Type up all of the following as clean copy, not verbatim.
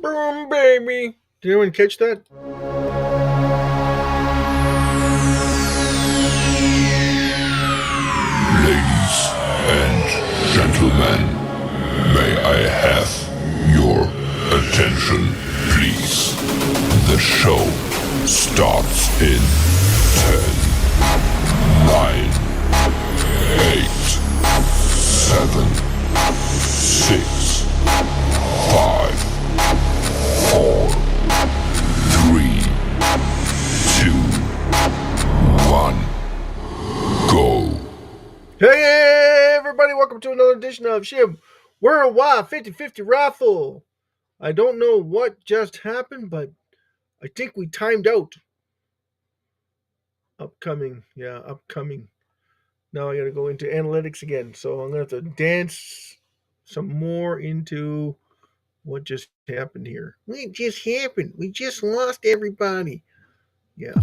Boom, baby. Did anyone catch that? Ladies and gentlemen, may I have your attention, please? The show starts in 10, 9, 8, 7, 6, 5, 4, 3, 2, 1, go. Hey, everybody. Welcome to another edition of SHIB Worldwide 50-50 Raffle. I don't know what just happened, but I think we timed out. Upcoming. Now I got to go into analytics again. So I'm going to have to dance some more into what just happened here. What just happened? We just lost everybody. Yeah.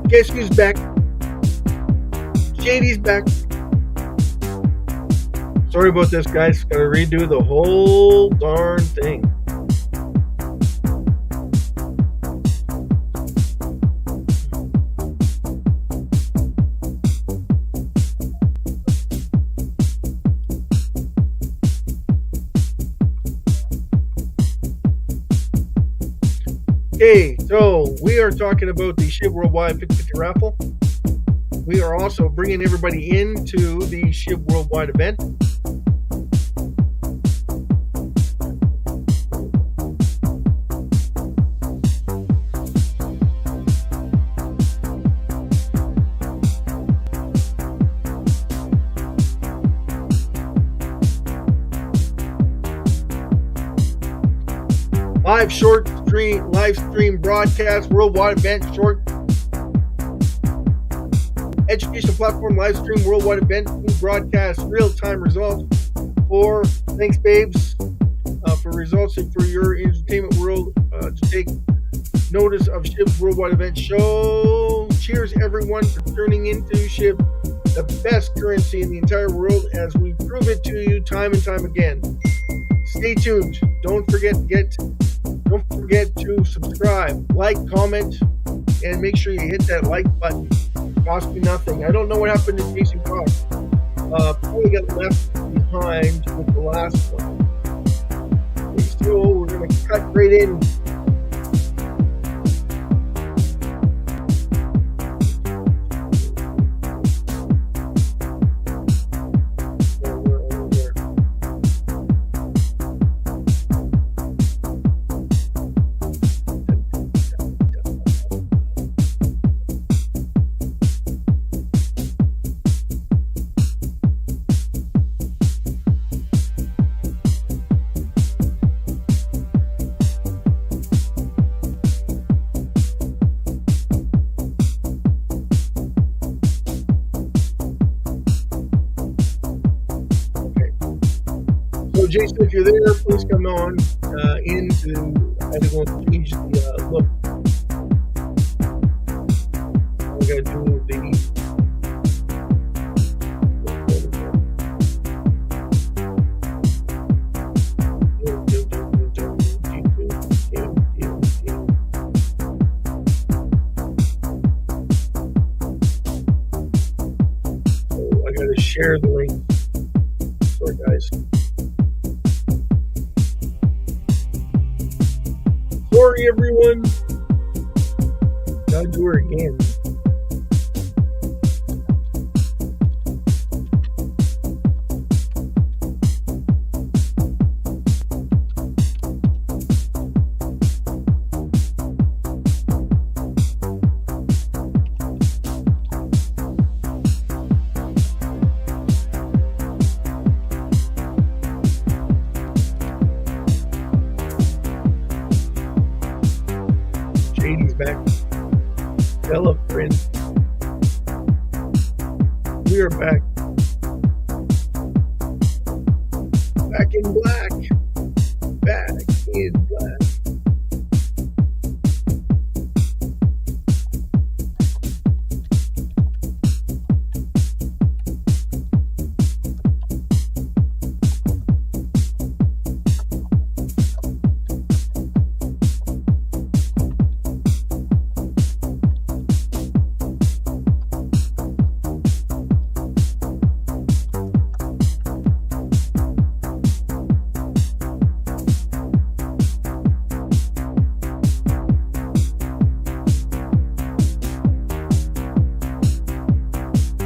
Guess who's back? JD's back. Sorry about this, guys. Gotta redo the whole darn thing. Okay, so we are talking about the SHIB Worldwide 50-50 Raffle. We are also bringing everybody into the SHIB Worldwide event. Live stream broadcast, worldwide event, short educational platform, live stream, worldwide event, broadcast, real-time results for, thanks babes, for results and for your entertainment world to take notice of SHIB's worldwide event show. Cheers everyone for turning into SHIB, the best currency in the entire world, as we prove it to you time and time again. Stay tuned. Don't forget to subscribe, like, comment, and make sure you hit that like button. It costs me nothing. I don't know what happened to Jason Cox. Probably got left behind with the last one. Still, we're going to cut right in. Jason, if you're there, please come on into. I had to go and change the look. We got to do the. I got to share the link. Sorry, guys. Sorry, everyone. Gotta do her again. He's back. Hello, friend. We are back. Back in black. Back in black.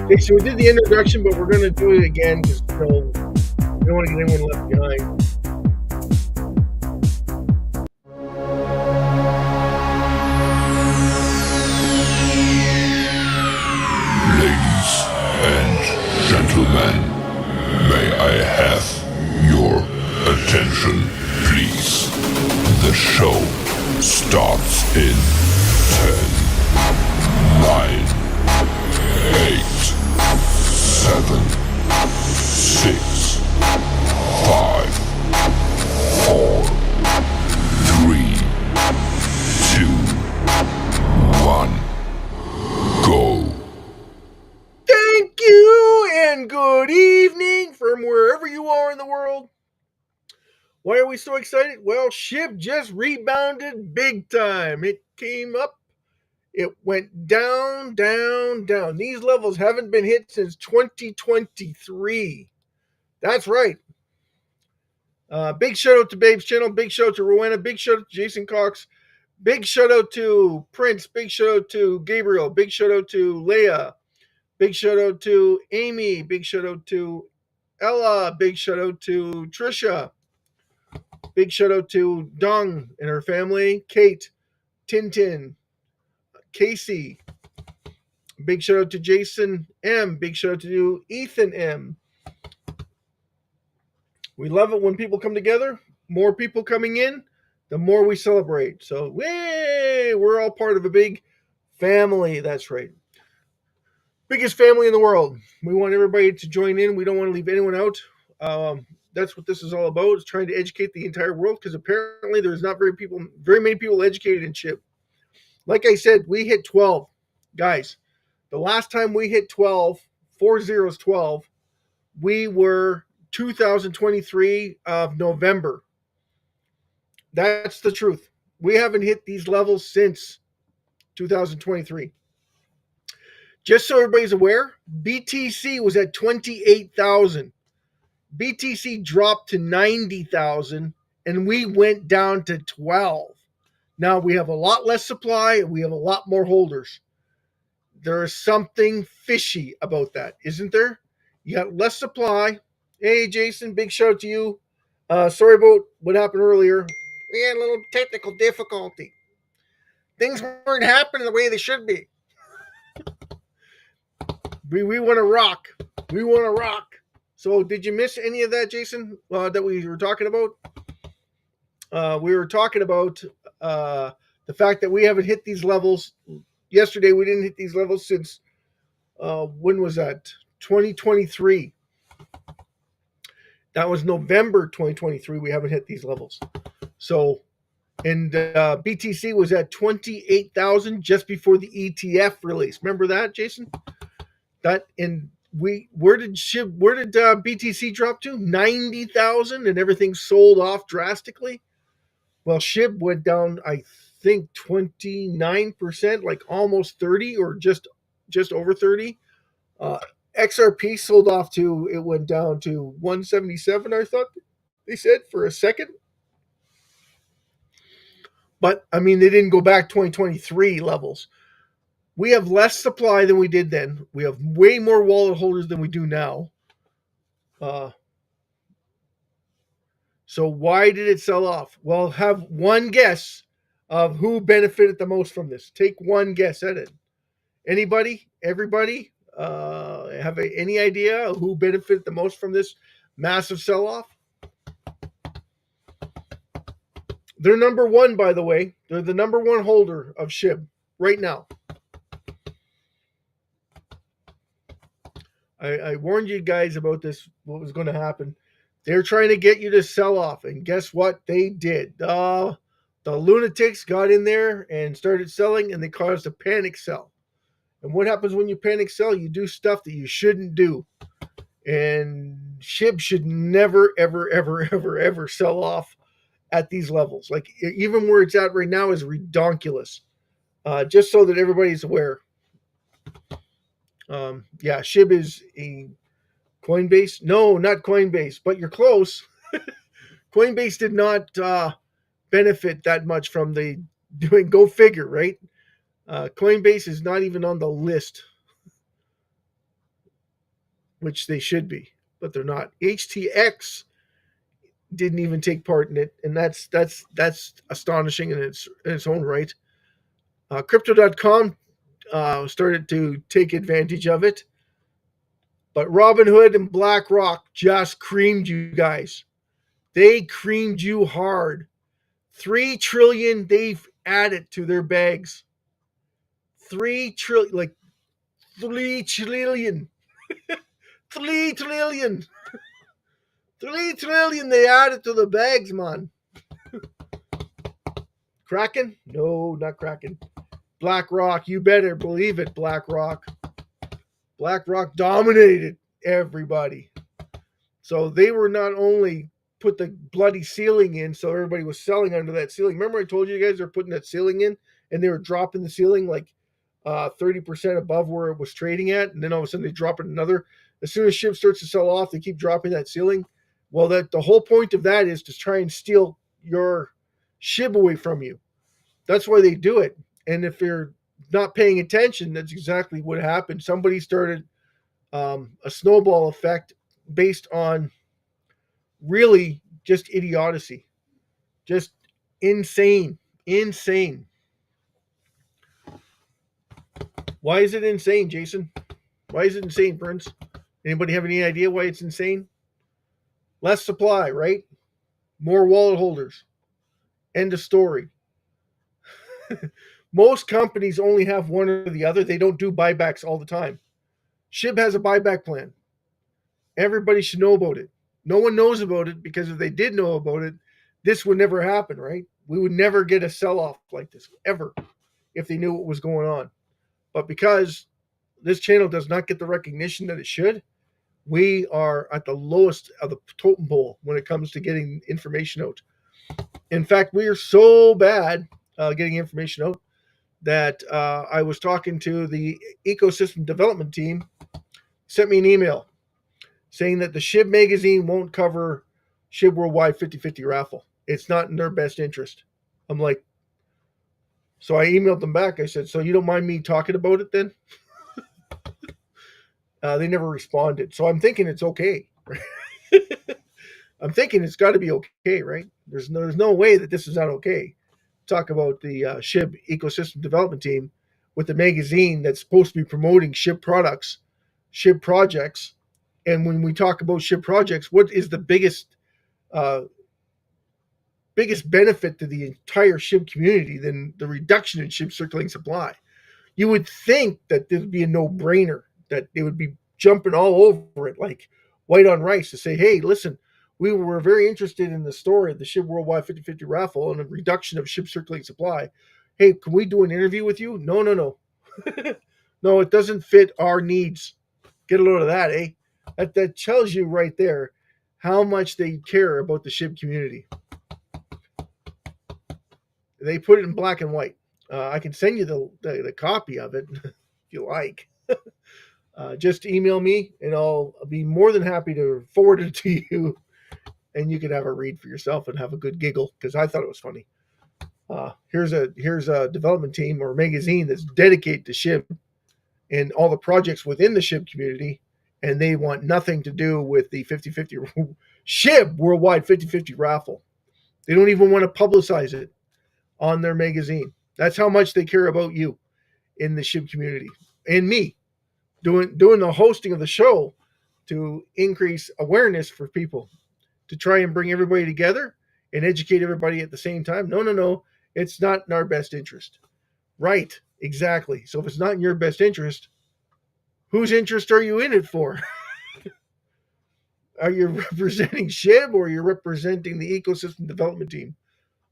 Okay, so we did the introduction, but we're going to do it again because we don't want to get anyone left behind. Ladies and gentlemen, may I have your attention, please? The show starts in 10, 9, 8, 7, 6, 5, 4, 3, 2, 1, go. Thank you and good evening from wherever you are in the world. Why are we so excited? Well, SHIB just rebounded big time. It came up, it went down, down, down. These levels haven't been hit since 2023. That's right. Big shout out to Babe's channel. Big shout out to Rowena. Big shout out to Jason Cox. Big shout out to Prince. Big shout out to Gabriel. Big shout out to Leah. Big shout out to Amy. Big shout out to Ella. Big shout out to Trisha. Big shout out to Dong and her family. Kate, Tintin, Casey. Big shout out to Jason M. Big shout out to Ethan M. We love it when people come together. More people coming in, the more we celebrate. So, yay! We're all part of a big family. That's right. Biggest family in the world. We want everybody to join in. We don't want to leave anyone out. That's what this is all about. Is trying to educate the entire world because apparently there's not very many people educated in SHIB. Like I said, we hit 12, guys. The last time we hit 12, 4 zeros 12, we were 2023 of November. That's the truth. We haven't hit these levels since 2023. Just so everybody's aware, BTC was at 28,000. BTC dropped to 90,000 and we went down to 12. Now we have a lot less supply and we have a lot more holders. There is something fishy about that, isn't there? You got less supply. Hey, Jason, big shout out to you. Sorry about what happened earlier. We had a little technical difficulty. Things weren't happening the way they should be. We want to rock. We want to rock. So did you miss any of that, Jason, that we were talking about? We were talking about the fact that we haven't hit these levels. Yesterday, we didn't hit these levels since, when was that? 2023. That was November 2023. We haven't hit these levels. So, and BTC was at 28,000 just before the ETF release. Remember that, Jason? That and where did BTC drop to? 90,000 and everything sold off drastically. Well, SHIB went down, I think 29%, like almost 30 or just over 30. XRP sold off to, it went down to 177, I thought they said, for a second. But, I mean, they didn't go back 2023 levels. We have less supply than we did then. We have way more wallet holders than we do now. So why did it sell off? Well, have one guess of who benefited the most from this. Take one guess at it. Anybody? Everybody? Have any idea who benefited the most from this massive sell-off? They're number one, by the way. They're the number one holder of SHIB right now. I warned you guys about this, what was going to happen. They're trying to get you to sell off, and guess what? They did. The lunatics got in there and started selling, and they caused a panic sell. And what happens when you panic sell? You do stuff that you shouldn't do. And SHIB should never, ever, ever, ever, ever sell off at these levels. Like even where it's at right now is redonkulous. Just so that everybody's aware. Yeah, SHIB is a Coinbase. No, not Coinbase, but you're close. Coinbase did not benefit that much from the doing. Go figure, right? Coinbase is not even on the list, which they should be, but they're not. HTX didn't even take part in it, and that's astonishing in its own right. Crypto.com started to take advantage of it, but Robinhood and BlackRock just creamed you guys. They creamed you hard. 3 trillion they've added to their bags. 3 trillion, like 3 trillion. 3 trillion. 3 trillion they added to the bags, man. Kraken? No, not Kraken. BlackRock, you better believe it, BlackRock. BlackRock dominated everybody. So they were not only put the bloody ceiling in, so everybody was selling under that ceiling. Remember I told you guys they're putting that ceiling in, and they were dropping the ceiling like 30% above where it was trading at, and then all of a sudden they drop it another. As soon as SHIB starts to sell off, they keep dropping that ceiling. Well, that the whole point of that is to try and steal your SHIB away from you. That's why they do it. And if you're not paying attention, that's exactly what happened. Somebody started a snowball effect based on really just idiocy, just insane. Why is it insane, Jason? Why is it insane, Prince? Anybody have any idea why it's insane? Less supply, right? More wallet holders. End of story. Most companies only have one or the other. They don't do buybacks all the time. SHIB has a buyback plan. Everybody should know about it. No one knows about it because if they did know about it, this would never happen, right? We would never get a sell-off like this, ever, if they knew what was going on. But because this channel does not get the recognition that it should, we are at the lowest of the totem pole when it comes to getting information out. In fact, we are so bad getting information out that I was talking to the ecosystem development team, sent me an email saying that the SHIB magazine won't cover SHIB Worldwide 50/50 raffle. It's not in their best interest. I'm like, so I emailed them back. I said, so you don't mind me talking about it then? They never responded. So I'm thinking it's okay. I'm thinking it's got to be okay, right? There's no way that this is not okay. Talk about the SHIB ecosystem development team with the magazine that's supposed to be promoting SHIB products, SHIB projects. And when we talk about SHIB projects, what is the biggest benefit to the entire SHIB community than the reduction in SHIB circulating supply? You would think that this would be a no-brainer, that they would be jumping all over it like white on rice to say, hey, listen, we were very interested in the story of the SHIB Worldwide 50/50 raffle and a reduction of SHIB circulating supply. Hey, can we do an interview with you? No. No, it doesn't fit our needs. Get a load of that, eh? That tells you right there how much they care about the SHIB community. They put it in black and white. I can send you the copy of it if you like. Just email me, and I'll be more than happy to forward it to you, and you can have a read for yourself and have a good giggle because I thought it was funny. Here's a development team or magazine that's dedicated to SHIB and all the projects within the SHIB community, and they want nothing to do with the 50/50 SHIB Worldwide 50/50 raffle. They don't even want to publicize it on their magazine. That's how much they care about you in the SHIB community and me doing the hosting of the show to increase awareness for people, to try and bring everybody together and educate everybody at the same time. No. It's not in our best interest. Right, exactly. So if it's not in your best interest, whose interest are you in it for? Are you representing SHIB or are you representing the ecosystem development team?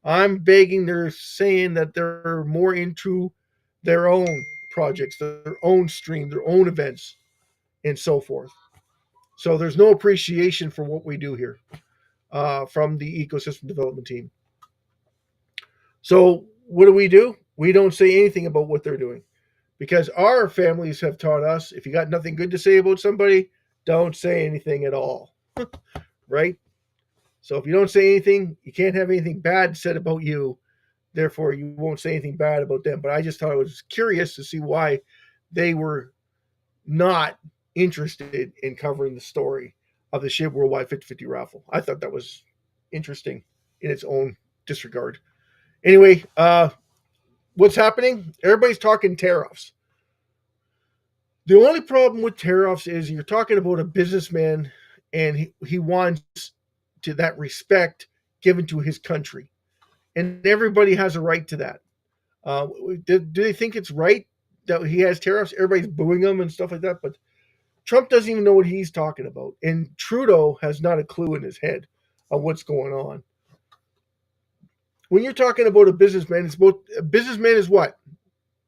I'm begging they're saying that they're more into their own projects, their own stream, their own events, and so forth. So there's no appreciation for what we do here from the ecosystem development team. So what do? We don't say anything about what they're doing because our families have taught us if you got nothing good to say about somebody, don't say anything at all. Right? So if you don't say anything, you can't have anything bad said about you. Therefore, you won't say anything bad about them. But I just thought I was curious to see why they were not interested in covering the story of the SHIB Worldwide 50/50 raffle. I thought that was interesting in its own disregard. Anyway, what's happening? Everybody's talking tariffs. The only problem with tariffs is you're talking about a businessman and he wants to that respect given to his country. And everybody has a right to that. Do they think it's right that he has tariffs? Everybody's booing him and stuff like that. But Trump doesn't even know what he's talking about. And Trudeau has not a clue in his head of what's going on. When you're talking about a businessman, a businessman is what?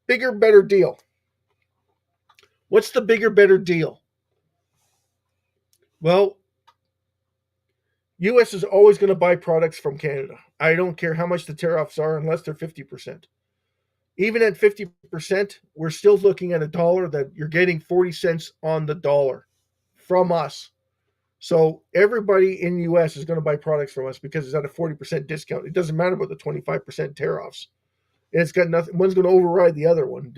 Bigger, better deal. What's the bigger, better deal? Well, U.S. is always going to buy products from Canada. I don't care how much the tariffs are unless they're 50%. Even at 50%, we're still looking at a dollar that you're getting 40 cents on the dollar from us. So everybody in the U.S. is going to buy products from us because it's at a 40% discount. It doesn't matter about the 25% tariffs. And it's got nothing. One's going to override the other one.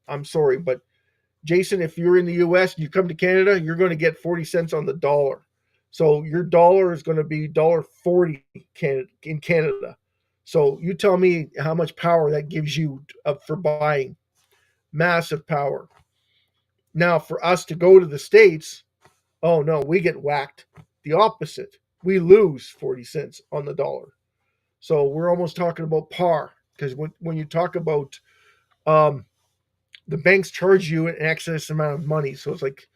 I'm sorry, but Jason, if you're in the U.S. and you come to Canada, you're going to get 40 cents on the dollar. So your dollar is going to be $1.40 in Canada. So you tell me how much power that gives you for buying. Massive power. Now, for us to go to the States, oh no, we get whacked. The opposite. We lose 40 cents on the dollar. So we're almost talking about par. Because when you talk about the banks charge you an excess amount of money. So it's like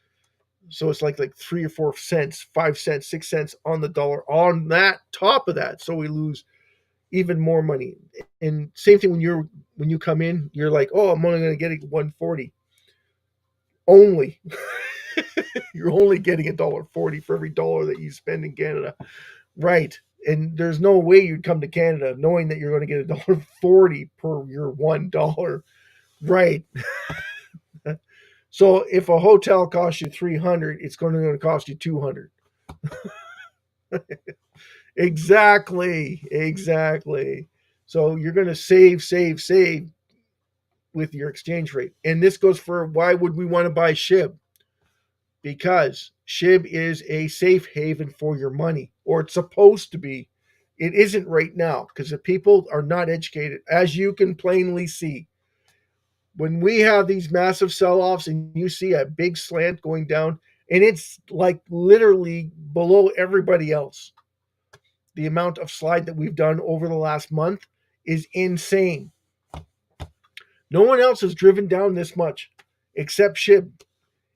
3 or 4 cents, 5 cents, 6 cents on the dollar on that top of that. So we lose even more money. And same thing when you come in, you're like, oh, I'm only going to get it 140. Only. You're only getting $1.40 for every dollar that you spend in Canada. Right. And there's no way you'd come to Canada knowing that you're going to get $1.40 per your $1. Right. So if a hotel costs you $300, it's going to cost you $200. Exactly. So you're going to save with your exchange rate. And this goes for why would we want to buy SHIB? Because SHIB is a safe haven for your money, or it's supposed to be. It isn't right now because the people are not educated, as you can plainly see. When we have these massive sell-offs and you see a big slant going down, and it's like literally below everybody else. The amount of slide that we've done over the last month is insane. No one else has driven down this much except SHIB.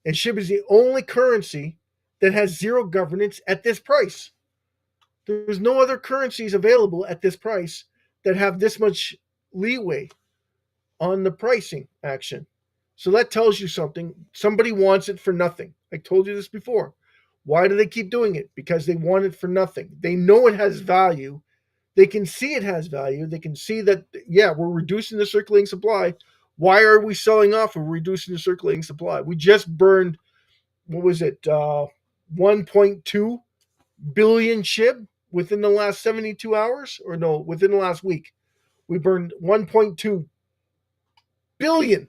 And SHIB is the only currency that has zero governance at this price. There's no other currencies available at this price that have this much leeway on the pricing action. So that tells you something. Somebody wants it for nothing. I told you this before. Why do they keep doing it? Because they want it for nothing. They know it has value. They can see it has value. They can see that, yeah, we're reducing the circulating supply. Why are we selling off and reducing the circulating supply? We just burned, what was it, 1.2 billion SHIB within the last 72 hours? Or no, within the last week. We burned 1.2 billion.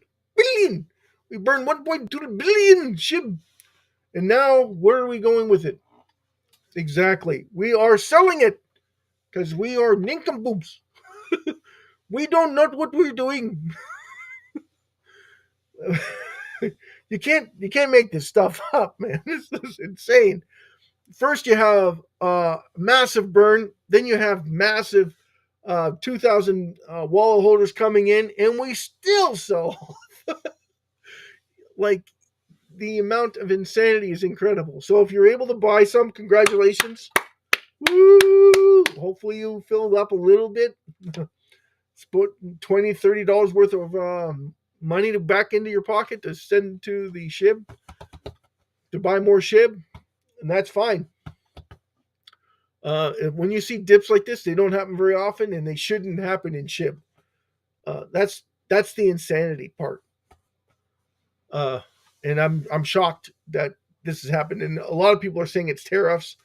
We burned 1.2 billion SHIB. And now, where are we going with it? Exactly. We are selling it because we are nincompoops. We don't know what we're doing. You can't make this stuff up, man. This is insane. First you have massive burn, then you have massive 2,000 wallet holders coming in, and we still sell. Like, the amount of insanity is incredible. So if you're able to buy some, congratulations. Woo! Hopefully you filled up a little bit. Put $20, $30 worth of money back into your pocket to send to the SHIB to buy more SHIB, and that's fine. When you see dips like this, they don't happen very often, and they shouldn't happen in SHIB. That's the insanity part. And I'm shocked that this has happened. And a lot of people are saying it's tariffs,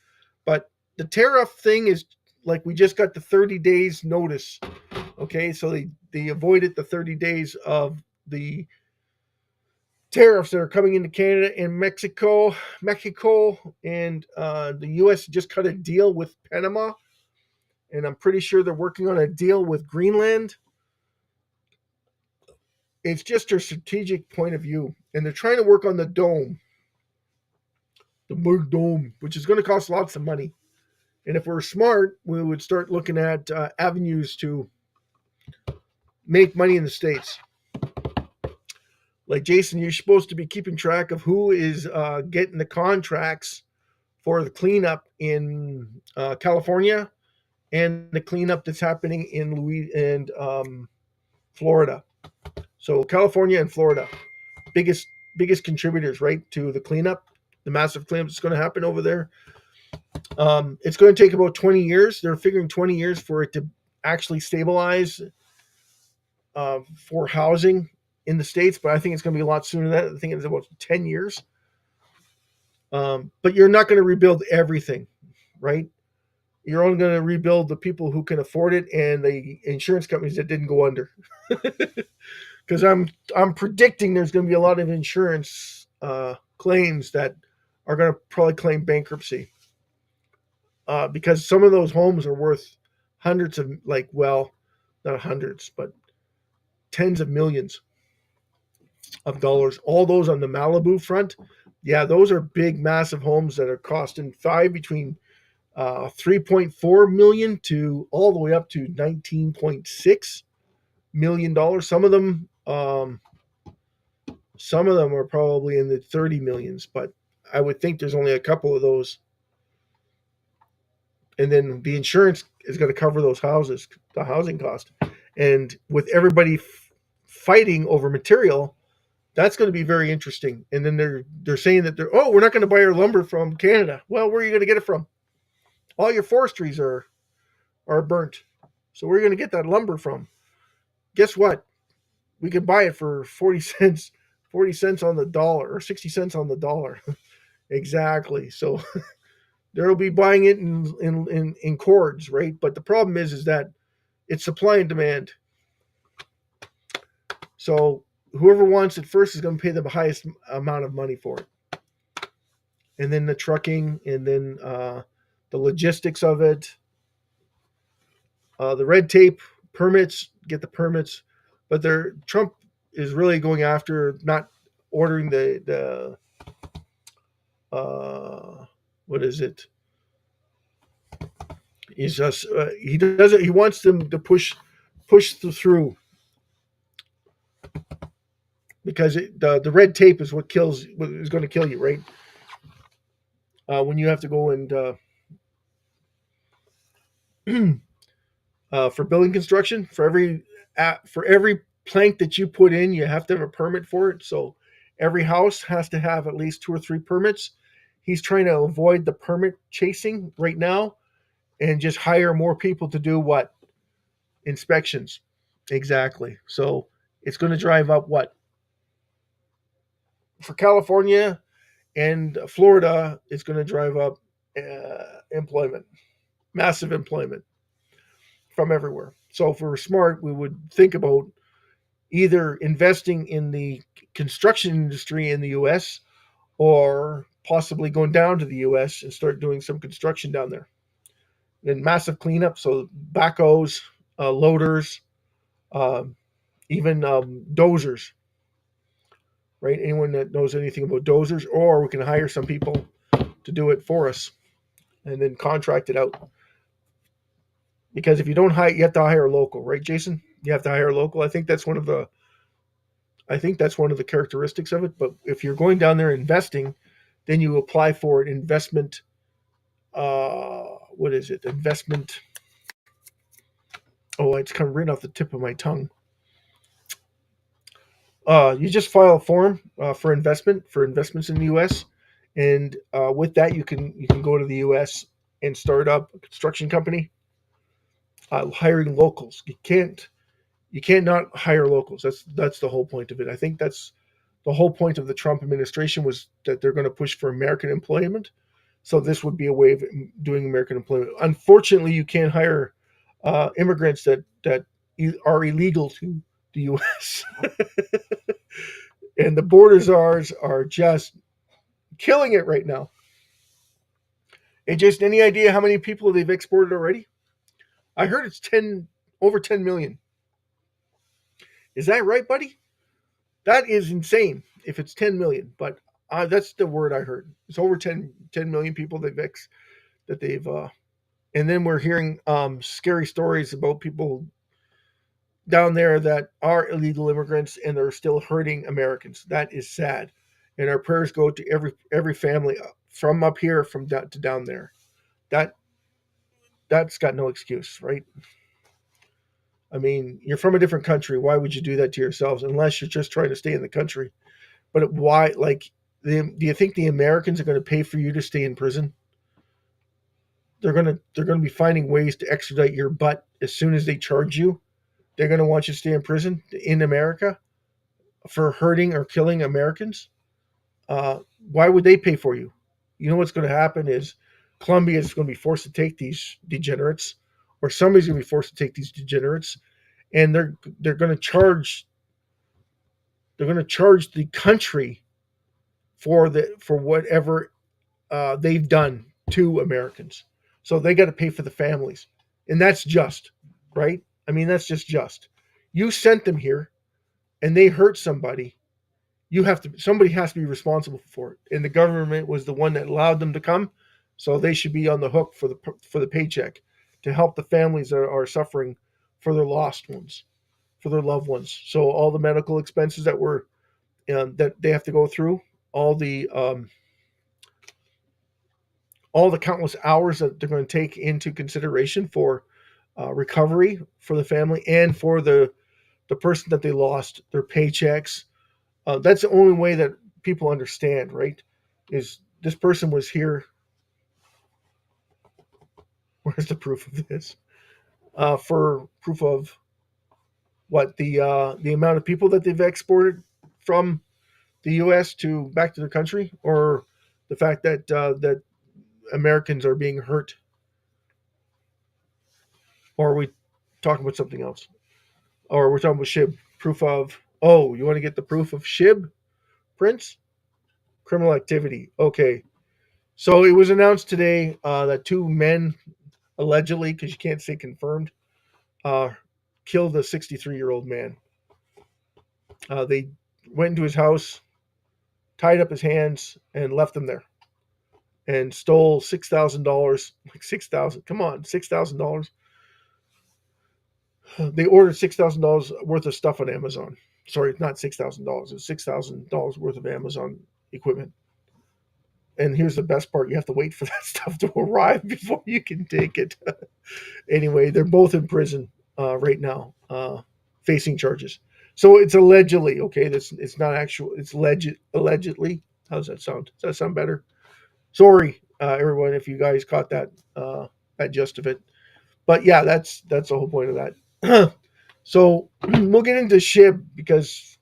but the tariff thing is like we just got the 30 days notice. Okay, so they avoided the 30 days of the tariffs that are coming into Canada and Mexico, and the U.S. just cut a deal with Panama, and I'm pretty sure they're working on a deal with Greenland. It's just a strategic point of view, and they're trying to work on the big dome, which is going to cost lots of money. And if we're smart, we would start looking at avenues to make money in the States. Like, Jason, you're supposed to be keeping track of who is getting the contracts for the cleanup in California and the cleanup that's happening in Florida. So California and Florida, biggest contributors, right, to the cleanup, the massive cleanup that's going to happen over there. It's going to take about 20 years. They're figuring 20 years for it to actually stabilize for housing in the States, but I think it's going to be a lot sooner than that. I think it's about 10 years. But you're not going to rebuild everything, right? You're only going to rebuild the people who can afford it and the insurance companies that didn't go under. Because I'm predicting there's going to be a lot of insurance claims that are going to probably claim bankruptcy. Because some of those homes are worth hundreds of, not hundreds, but tens of millions of dollars. All those on the Malibu front, yeah, those are big, massive homes that are costing between $3.4 million to all the way up to $19.6 million. Some of them are probably in the 30 millions, but I would think there's only a couple of those. And then the insurance is going to cover those houses, the housing cost. And with everybody fighting over material, that's going to be very interesting. And then they're saying that we're not going to buy our lumber from Canada. Well, where are you going to get it from? All your forestries are burnt. So where are you going to get that lumber from? Guess what? We could buy it for 40 cents on the dollar, or 60 cents on the dollar. Exactly. So they'll be buying it in cords, right? But the problem is that it's supply and demand. So whoever wants it first is going to pay the highest amount of money for it. And then the trucking, and then the logistics of it, the red tape, permits, get the permits. But Trump is really going after not ordering the what is it? He's just he does it. He wants them to push through, because the red tape is what is going to kill you, right? When you have to go and for building construction, for every plank that you put in, you have to have a permit for it. So every house has to have at least 2 or 3 permits. He's trying to avoid the permit chasing right now and just hire more people to do what? Inspections. Exactly. So it's going to drive up what? For California and Florida, it's going to drive up employment, massive employment from everywhere. So if we're smart, we would think about either investing in the construction industry in the U.S. or possibly going down to the U.S. and start doing some construction down there. Then massive cleanup, so backhoes, loaders, even dozers, right? Anyone that knows anything about dozers, or we can hire some people to do it for us and then contract it out. because if you don't hire, you have to hire local, right, Jason? You have to hire local. I think that's one of the characteristics of it. But if you're going down there investing, then you apply for an investment. What is it? Investment. Oh, it's kind of written off the tip of my tongue. You just file a form for investments in the U.S. And with that, you can go to the U.S. and start up a construction company, hiring locals. You can't not hire locals. That's the whole point of it. I think that's the whole point of the Trump administration was that they're going to push for American employment. So this would be a way of doing American employment. Unfortunately, you can't hire immigrants that are illegal to the U.S. And the border czars are just killing it right now. Hey, Jason, any idea how many people they've exported already? I heard it's over 10 million. Is that right, buddy? That is insane. If it's 10 million, but that's the word I heard. It's over 10 million people that they've. And then we're hearing scary stories about people down there that are illegal immigrants and they're still hurting Americans. That is sad, and our prayers go to every family from up here to down there. That that's got no excuse, right? I mean, you're from a different country. Why would you do that to yourselves unless you're just trying to stay in the country? But why? Like, do you think the Americans are going to pay for you to stay in prison? They're gonna be finding ways to extradite your butt as soon as they charge you. They're going to want you to stay in prison in America for hurting or killing Americans. Why would they pay for you? You know what's going to happen is Colombia is going to be forced to take these degenerates, or somebody's going to be forced to take these degenerates, and they're going to charge the country for whatever they've done to Americans. So they got to pay for the families, and that's just, right? I mean, that's just. You sent them here, and they hurt somebody. Somebody has to be responsible for it, and the government was the one that allowed them to come, so they should be on the hook for the paycheck to help the families that are suffering for their lost ones, for their loved ones. So all the medical expenses that they have to go through, all the countless hours that they're going to take into consideration for recovery for the family and for the person that they lost their paychecks. That's the only way that people understand, right? Is this person was here? Where's the proof of this? For proof of what the amount of people that they've exported from the U.S. to back to their country, or the fact that Americans are being hurt, or are we talking about something else? Or we're talking about SHIB proof of? Oh, you want to get the proof of SHIB, Prince? Criminal activity. Okay, so it was announced today that two men allegedly, because you can't say confirmed, uh, killed a 63-year-old man. They went into his house, tied up his hands, and left him there, and stole $6,000. Like 6,000. Come on, $6,000. They ordered $6,000 worth of stuff on Amazon. Sorry, not $6,000. It's $6,000 worth of Amazon equipment. And here's the best part: you have to wait for that stuff to arrive before you can take it. Anyway, they're both in prison right now, facing charges. So it's allegedly okay. It's not actual. It's allegedly. How does that sound? Does that sound better? Sorry, everyone, if you guys caught that gist of it. But yeah, that's the whole point of that. So we'll get into SHIB because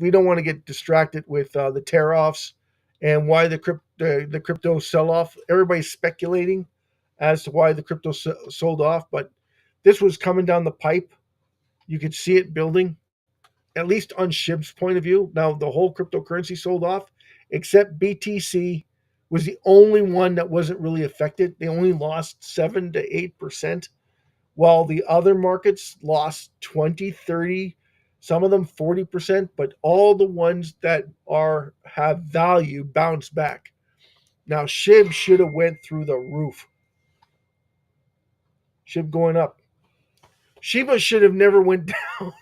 we don't want to get distracted with the tear-offs and why the crypto sell-off. Everybody's speculating as to why the crypto sold off, but this was coming down the pipe. You could see it building, at least on SHIB's point of view. Now, the whole cryptocurrency sold off, except BTC was the only one that wasn't really affected. They only lost 7 to 8%, while the other markets lost 20, 30, some of them 40%, but all the ones that have value bounce back. Now, SHIB should have went through the roof. SHIB going up Shiba should have never went down.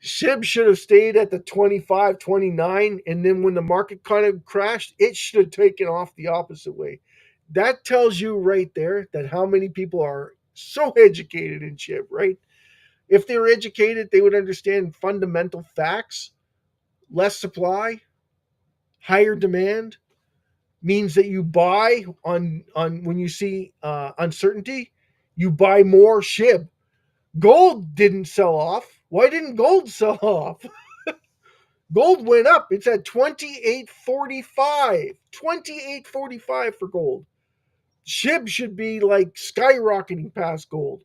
SHIB should have stayed at the 25, 29, and then when the market kind of crashed, it should have taken off the opposite way. That tells you right there that how many people are so educated in SHIB, right? If they were educated, they would understand fundamental facts. Less supply, higher demand means that you buy on when you see uncertainty, you buy more SHIB. Gold didn't sell off. Why didn't gold sell off? Gold went up. It's at 28.45. 28.45 for gold. SHIB should be like skyrocketing past gold.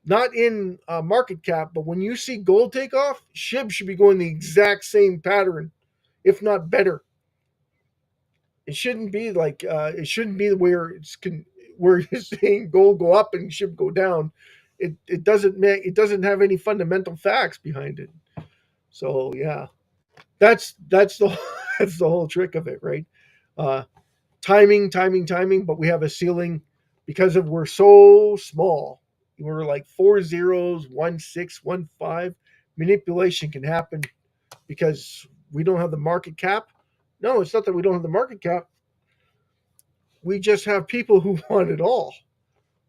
Not in market cap, but when you see gold take off, SHIB should be going the exact same pattern, if not better. It shouldn't be like it shouldn't be where you're seeing gold go up and SHIB go down. It doesn't have any fundamental facts behind it. So yeah, that's the that's the whole trick of it, right? Uh, timing. But we have a ceiling because of we're so small. We're like 4 zeros, 1 6, 1 5. Manipulation can happen because we don't have the market cap. No, it's not that we don't have the market cap. We just have people who want it all.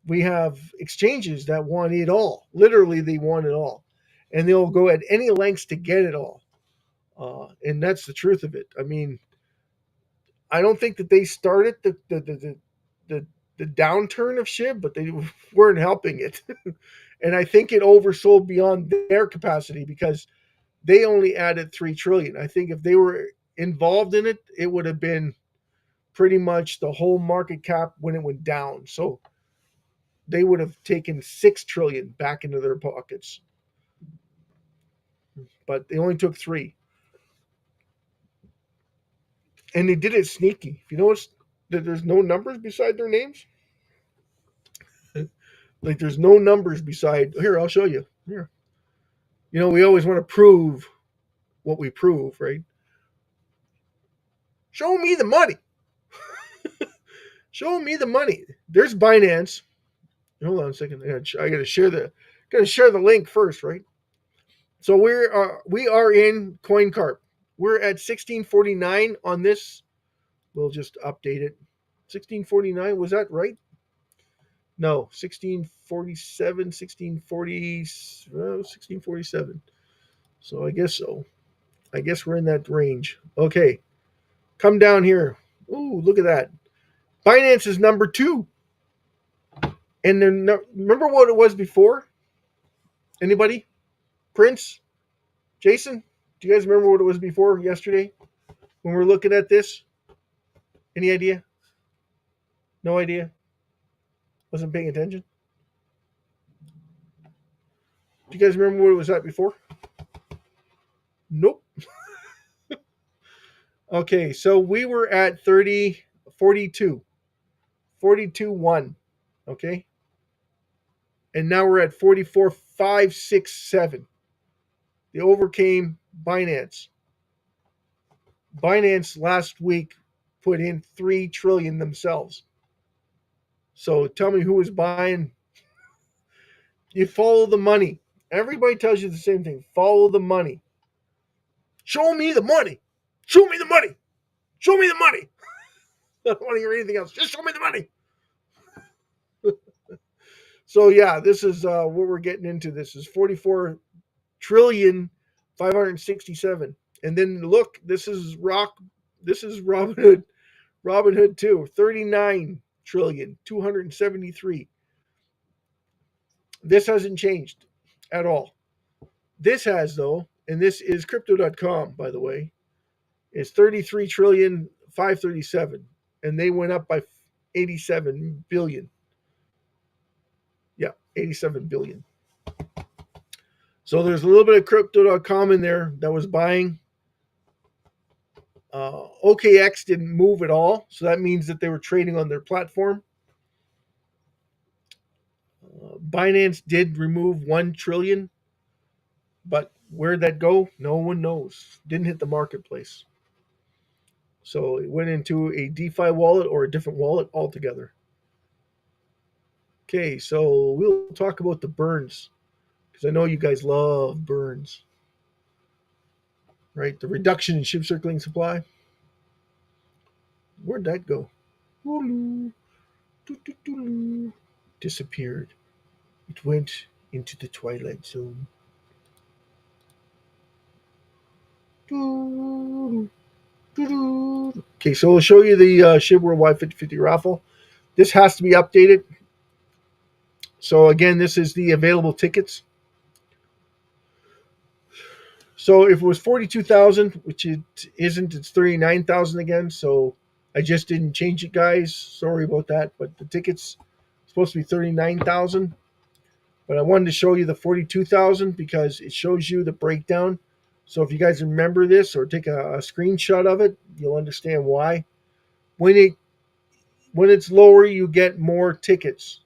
We have exchanges that want it all. Literally, they want it all. And they'll go at any lengths to get it all. And that's the truth of it. I mean, I don't think that they started the downturn of SHIB, but they weren't helping it. And I think it oversold beyond their capacity because they only added 3 trillion. I think if they were involved in it, it would have been pretty much the whole market cap when it went down. So they would have taken 6 trillion back into their pockets. But they only took 3. And they did it sneaky. If you notice that there's no numbers beside their names, like there's no numbers beside. Here, I'll show you. Here, we always want to prove what we prove, right? Show me the money. Show me the money. There's Binance. Hold on a second. I got to share the link first, right? So we are in CoinCarp. We're at 1649 on this. We'll just update it. 1649, was that right? No, 1647, 1647. So I guess so. I guess we're in that range. Okay. Come down here. Ooh, look at that. Binance is number 2. And then remember what it was before? Anybody? Prince? Jason? Do you guys remember what it was before yesterday when we were looking at this? Any idea? No idea? Wasn't paying attention? Do you guys remember what it was at before? Nope. Okay, so we were at 42 1. Okay. And now we're at 44 5 6 7. They overcame Binance. Binance last week put in 3 trillion themselves. So tell me who was buying. You follow the money. Everybody tells you the same thing. Follow the money. Show me the money. Show me the money. Show me the money. I don't want to hear anything else. Just show me the money. So yeah, this is what we're getting into. This is 44 trillion 567. And then look, this is Robinhood. Robinhood too. 39 trillion 273. This hasn't changed at all. This has though, and this is crypto.com, by the way. It's 33 trillion 537. And they went up by 87 billion. Yeah, 87 billion. So there's a little bit of crypto.com in there that was buying. OKX didn't move at all. So that means that they were trading on their platform. Binance did remove 1 trillion. But where'd that go? No one knows. Didn't hit the marketplace. So it went into a DeFi wallet or a different wallet altogether. Okay, so we'll talk about the burns because I know you guys love burns, right? The reduction in ship circling supply. Where'd that go? Disappeared. It went into the twilight zone. Okay, so we'll show you the SHIB Worldwide 50/50 raffle. This has to be updated. So again, this is the available tickets. So if it was 42,000, which it isn't, it's 39,000 again. So I just didn't change it, guys. Sorry about that. But the tickets supposed to be 39,000. But I wanted to show you the 42,000 because it shows you the breakdown. So if you guys remember this or take a screenshot of it, you'll understand why. When it's lower, you get more tickets.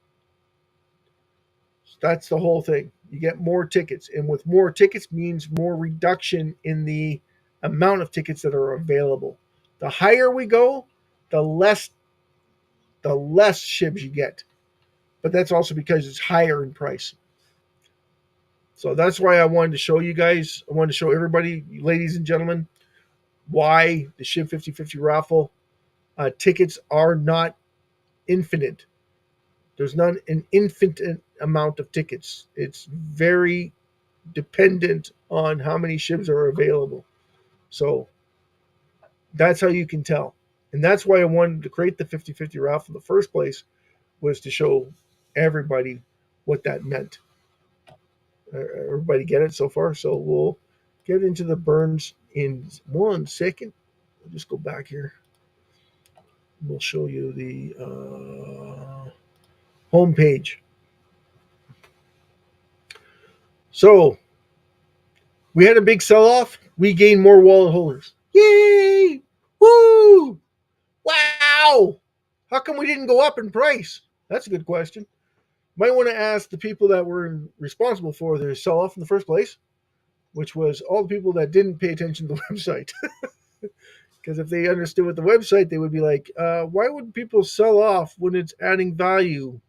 That's the whole thing. You get more tickets, and with more tickets means more reduction in the amount of tickets that are available. The higher we go, the less SHIBs you get. But that's also because it's higher in price. So that's why I wanted to show you guys. I wanted to show everybody, ladies and gentlemen, why the SHIB 50/50 raffle tickets are not infinite. There's not an infinite amount of tickets. It's very dependent on how many SHIBs are available. So that's how you can tell. And that's why I wanted to create the 50/50 raffle in the first place, was to show everybody what that meant. Everybody get it so far? So we'll get into the burns in 1 second. I'll just go back here. We'll show you the home page. So we had a big sell-off. We gained more wallet holders. Yay! Woo! Wow! How come we didn't go up in price? That's a good question. Might want to ask the people that were responsible for the sell-off in the first place, which was all the people that didn't pay attention to the website. Because if they understood what the website, they would be like, why would people sell off when it's adding value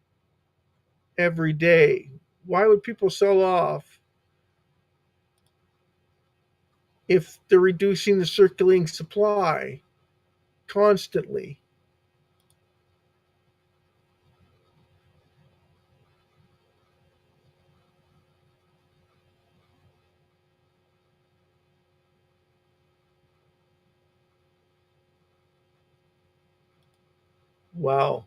every day? Why would people sell off if they're reducing the circulating supply constantly? Wow.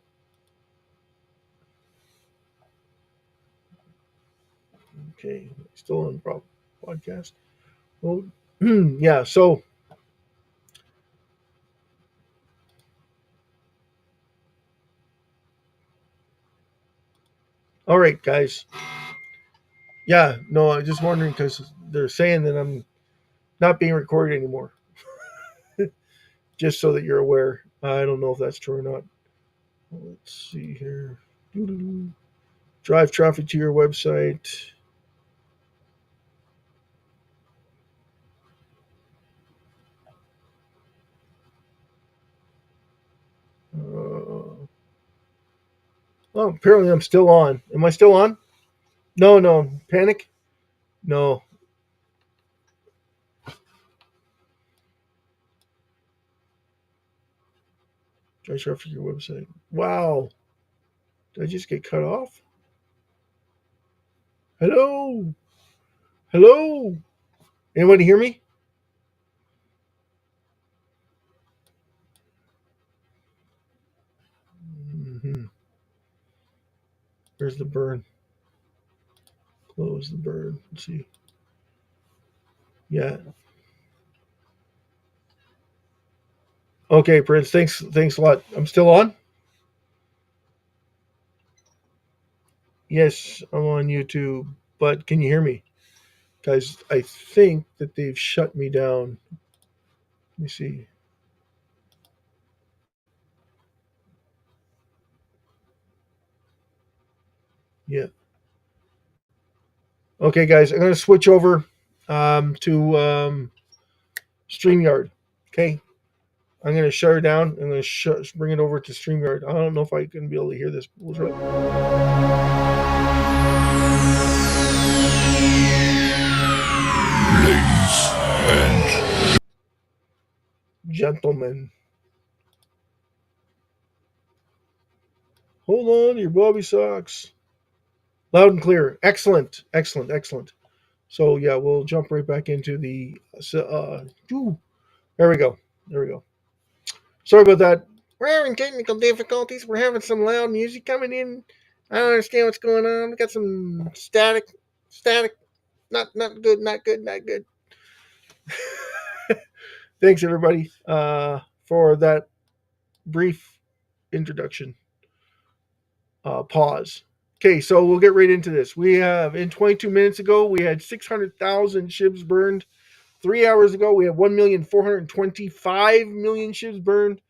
Okay, still on podcast. Well, yeah. So all right, guys. Yeah, no, I'm just wondering because they're saying that I'm not being recorded anymore. Just so that you're aware. I don't know if that's true or not. Let's see here. Drive traffic to your website. Oh, apparently I'm still on. Am I still on? No, no. Panic? No. Drive traffic to your website. Wow. Did I just get cut off? Hello? Hello? Anybody hear me? Mm-hmm. There's the burn. Close the burn. Let's see. Yeah. Okay, Prince. Thanks a lot. I'm still on? Yes, I'm on YouTube. But can you hear me? Guys, I think that they've shut me down. Let me see. Yeah. Okay, guys, I'm going to switch over to StreamYard. Okay. I'm going to shut her down. I'm going to bring it over to StreamYard. I don't know if I can be able to hear this. We'll try. Ladies and Gentlemen, hold on to your Bobby socks. Loud and clear. Excellent. Excellent. Excellent. So, yeah, we'll jump right back into the. There we go. There we go. Sorry about that. We're having technical difficulties. We're having some loud music coming in. I don't understand what's going on. We got some static. Static. Not good. Not good. Not good. Thanks, everybody, for that brief introduction. Pause. Okay, so we'll get right into this. We have, in 22 minutes ago, we had 600,000 SHIBs burned. 3 hours ago, we had 1,425,000 SHIBs burned.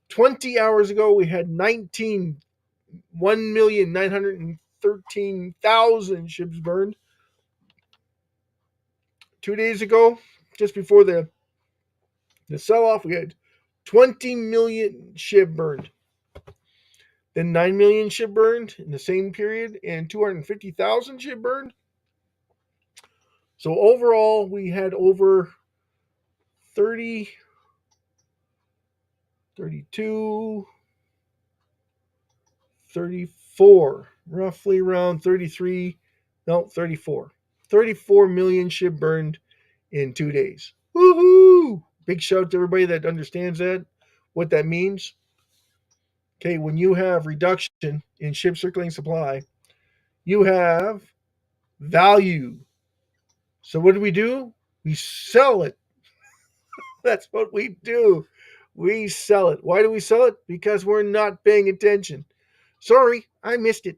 20 hours ago, we had 1,913,000 SHIBs burned. 2 days ago, just before the sell-off, we had 20 million SHIB burned. Then 9 million SHIB burned in the same period, and 250,000 SHIB burned. So overall, we had over 30, 32, 34, roughly around 33, no, 34. 34 million SHIB burned in 2 days. Woohoo! Big shout to everybody that understands that, what that means. Okay, when you have reduction in SHIB circulating supply, you have value. So what do? We sell it. That's what we do. We sell it. Why do we sell it? Because we're not paying attention. Sorry, I missed it.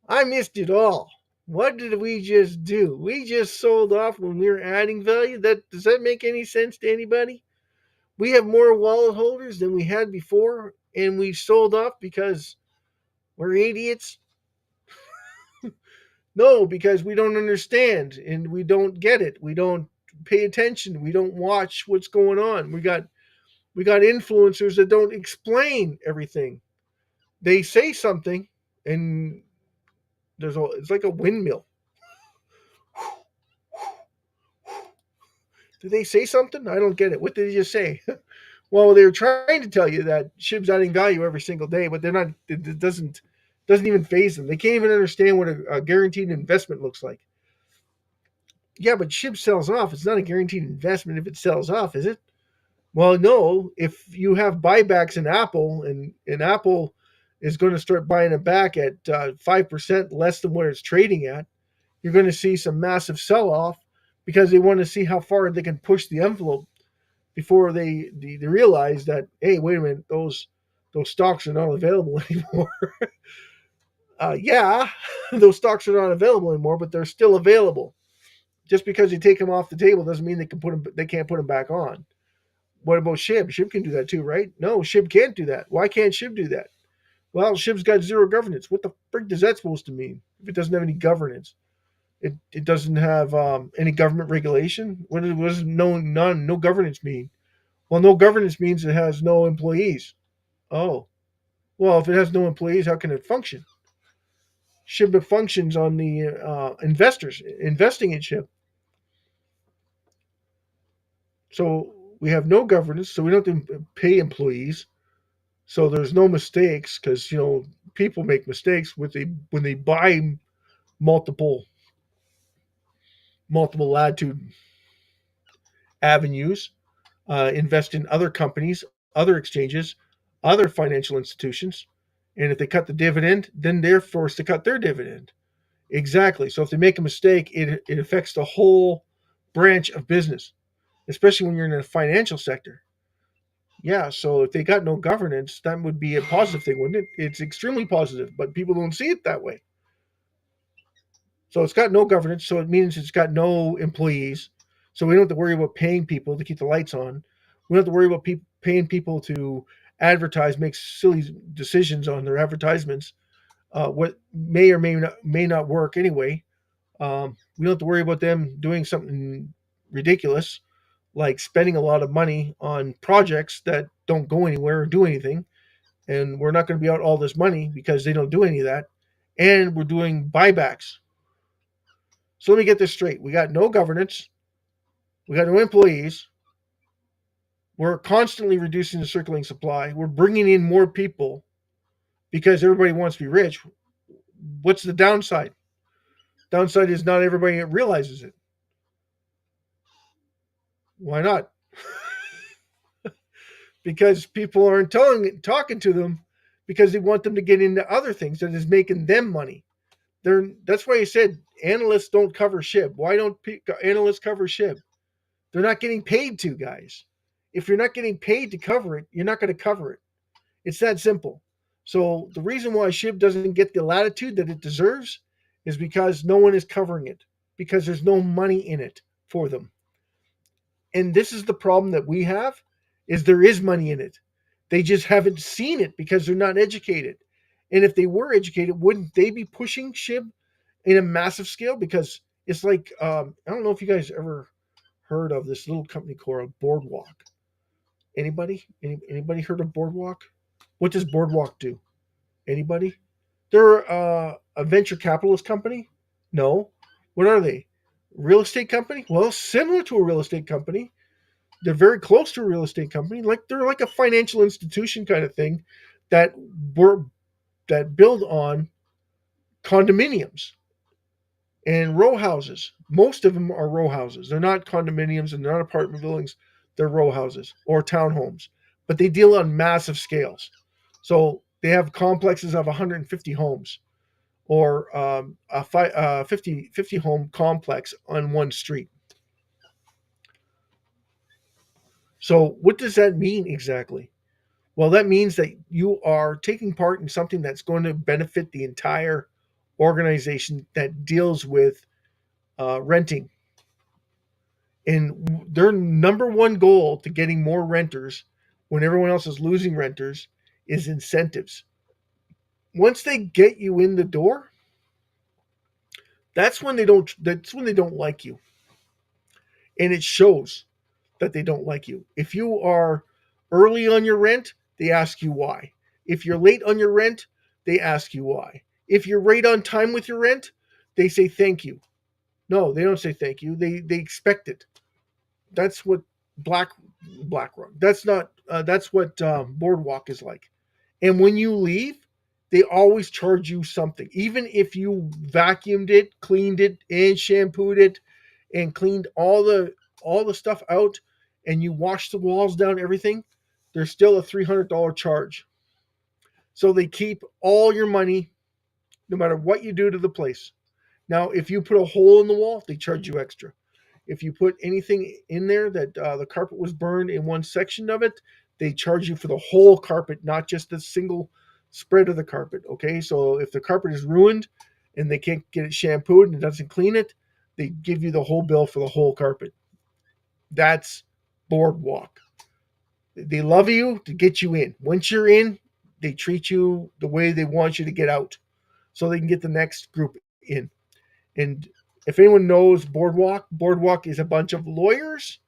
I missed it all. What did we just do? We just sold off when we were adding value. Does that make any sense to anybody? We have more wallet holders than we had before, and we sold off because we're idiots. No, because we don't understand and we don't get it. We don't pay attention. We don't watch what's going on. We got influencers that don't explain everything. They say something and it's like a windmill. Did they say something? I don't get it. What did they just say? Well, they're trying to tell you that SHIB's adding value every single day, but they're not. It doesn't even phase them. They can't even understand what a guaranteed investment looks like. Yeah, but SHIB sells off. It's not a guaranteed investment if it sells off, is it? Well, no. If you have buybacks in Apple, and Apple is going to start buying it back at 5% less than what it's trading at, you're going to see some massive sell-off because they want to see how far they can push the envelope before they realize that, hey, wait a minute, those stocks are not available anymore. Yeah, those stocks are not available anymore, but they're still available. Just because you take them off the table doesn't mean they can't put them back on. What about SHIB? SHIB can do that too, right? No, SHIB can't do that. Why can't SHIB do that? Well, SHIB's got zero governance. What the frick is that supposed to mean if it doesn't have any governance? It doesn't have any government regulation. What does no governance mean? Well, no governance means it has no employees. Oh, well, if it has no employees, how can it function? SHIB functions on the investors investing in SHIB. So we have no governance, so we don't have to pay employees. So there's no mistakes because people make mistakes when they buy multiple latitude avenues, invest in other companies, other exchanges, other financial institutions, and if they cut the dividend, then they're forced to cut their dividend. Exactly. So if they make a mistake, it affects the whole branch of business, especially when you're in the financial sector. Yeah, so if they got no governance, that would be a positive thing, wouldn't it? It's extremely positive, but people don't see it that way. So it's got no governance, so it means it's got no employees. So we don't have to worry about paying people to keep the lights on. We don't have to worry about paying people to advertise, make silly decisions on their advertisements. What may or may not work anyway. We don't have to worry about them doing something ridiculous, like spending a lot of money on projects that don't go anywhere or do anything. And we're not going to be out all this money because they don't do any of that. And we're doing buybacks. So let me get this straight. We got no governance. We got no employees. We're constantly reducing the circulating supply. We're bringing in more people because everybody wants to be rich. What's the downside? Downside is not everybody realizes it. Why not? Because people aren't talking to them because they want them to get into other things that is making them money. That's why I said analysts don't cover SHIB. Why don't analysts cover SHIB? They're not getting paid to, guys. If you're not getting paid to cover it, you're not going to cover it. It's that simple. So the reason why SHIB doesn't get the latitude that it deserves is because no one is covering it, because there's no money in it for them. And this is the problem that we have, is there is money in it. They just haven't seen it because they're not educated. And if they were educated, wouldn't they be pushing SHIB in a massive scale? Because it's like, I don't know if you guys ever heard of this little company called Boardwalk. Anybody heard of Boardwalk? What does Boardwalk do? Anybody? They're a venture capitalist company? No. What are they? Real estate company? Well, similar to a real estate company. They're very close to a real estate company. Like they're like a financial institution kind of thing that were that build on condominiums and row houses. Most of them are row houses. They're not condominiums and they're not apartment buildings. They're row houses or townhomes, but they deal on massive scales. So they have complexes of 150 homes or 50 home complex on one street. So what does that mean exactly? Well, that means that you are taking part in something that's going to benefit the entire organization that deals with renting. And their number one goal to getting more renters when everyone else is losing renters is incentives. Once they get you in the door, that's when they don't like you. And it shows that they don't like you. If you are early on your rent, they ask you why. If you're late on your rent, they ask you why. If you're right on time with your rent, they say thank you. No, they don't say thank you. They expect it. That's what Black BlackRock. That's what Boardwalk is like. And when you leave, they always charge you something, even if you vacuumed it, cleaned it, and shampooed it, and cleaned all the stuff out, and you wash the walls down, everything. There's still a $300 charge. So they keep all your money, no matter what you do to the place. Now, if you put a hole in the wall, they charge you extra. If you put anything in there that the carpet was burned in one section of it, they charge you for the whole carpet, not just the single spread of the carpet. Okay, so if the carpet is ruined and they can't get it shampooed and it doesn't clean it, they give you the whole bill for the whole carpet. That's Boardwalk. They love you to get you in. Once you're in, they treat you the way they want you to get out so they can get the next group in. And if anyone knows Boardwalk, Boardwalk is a bunch of lawyers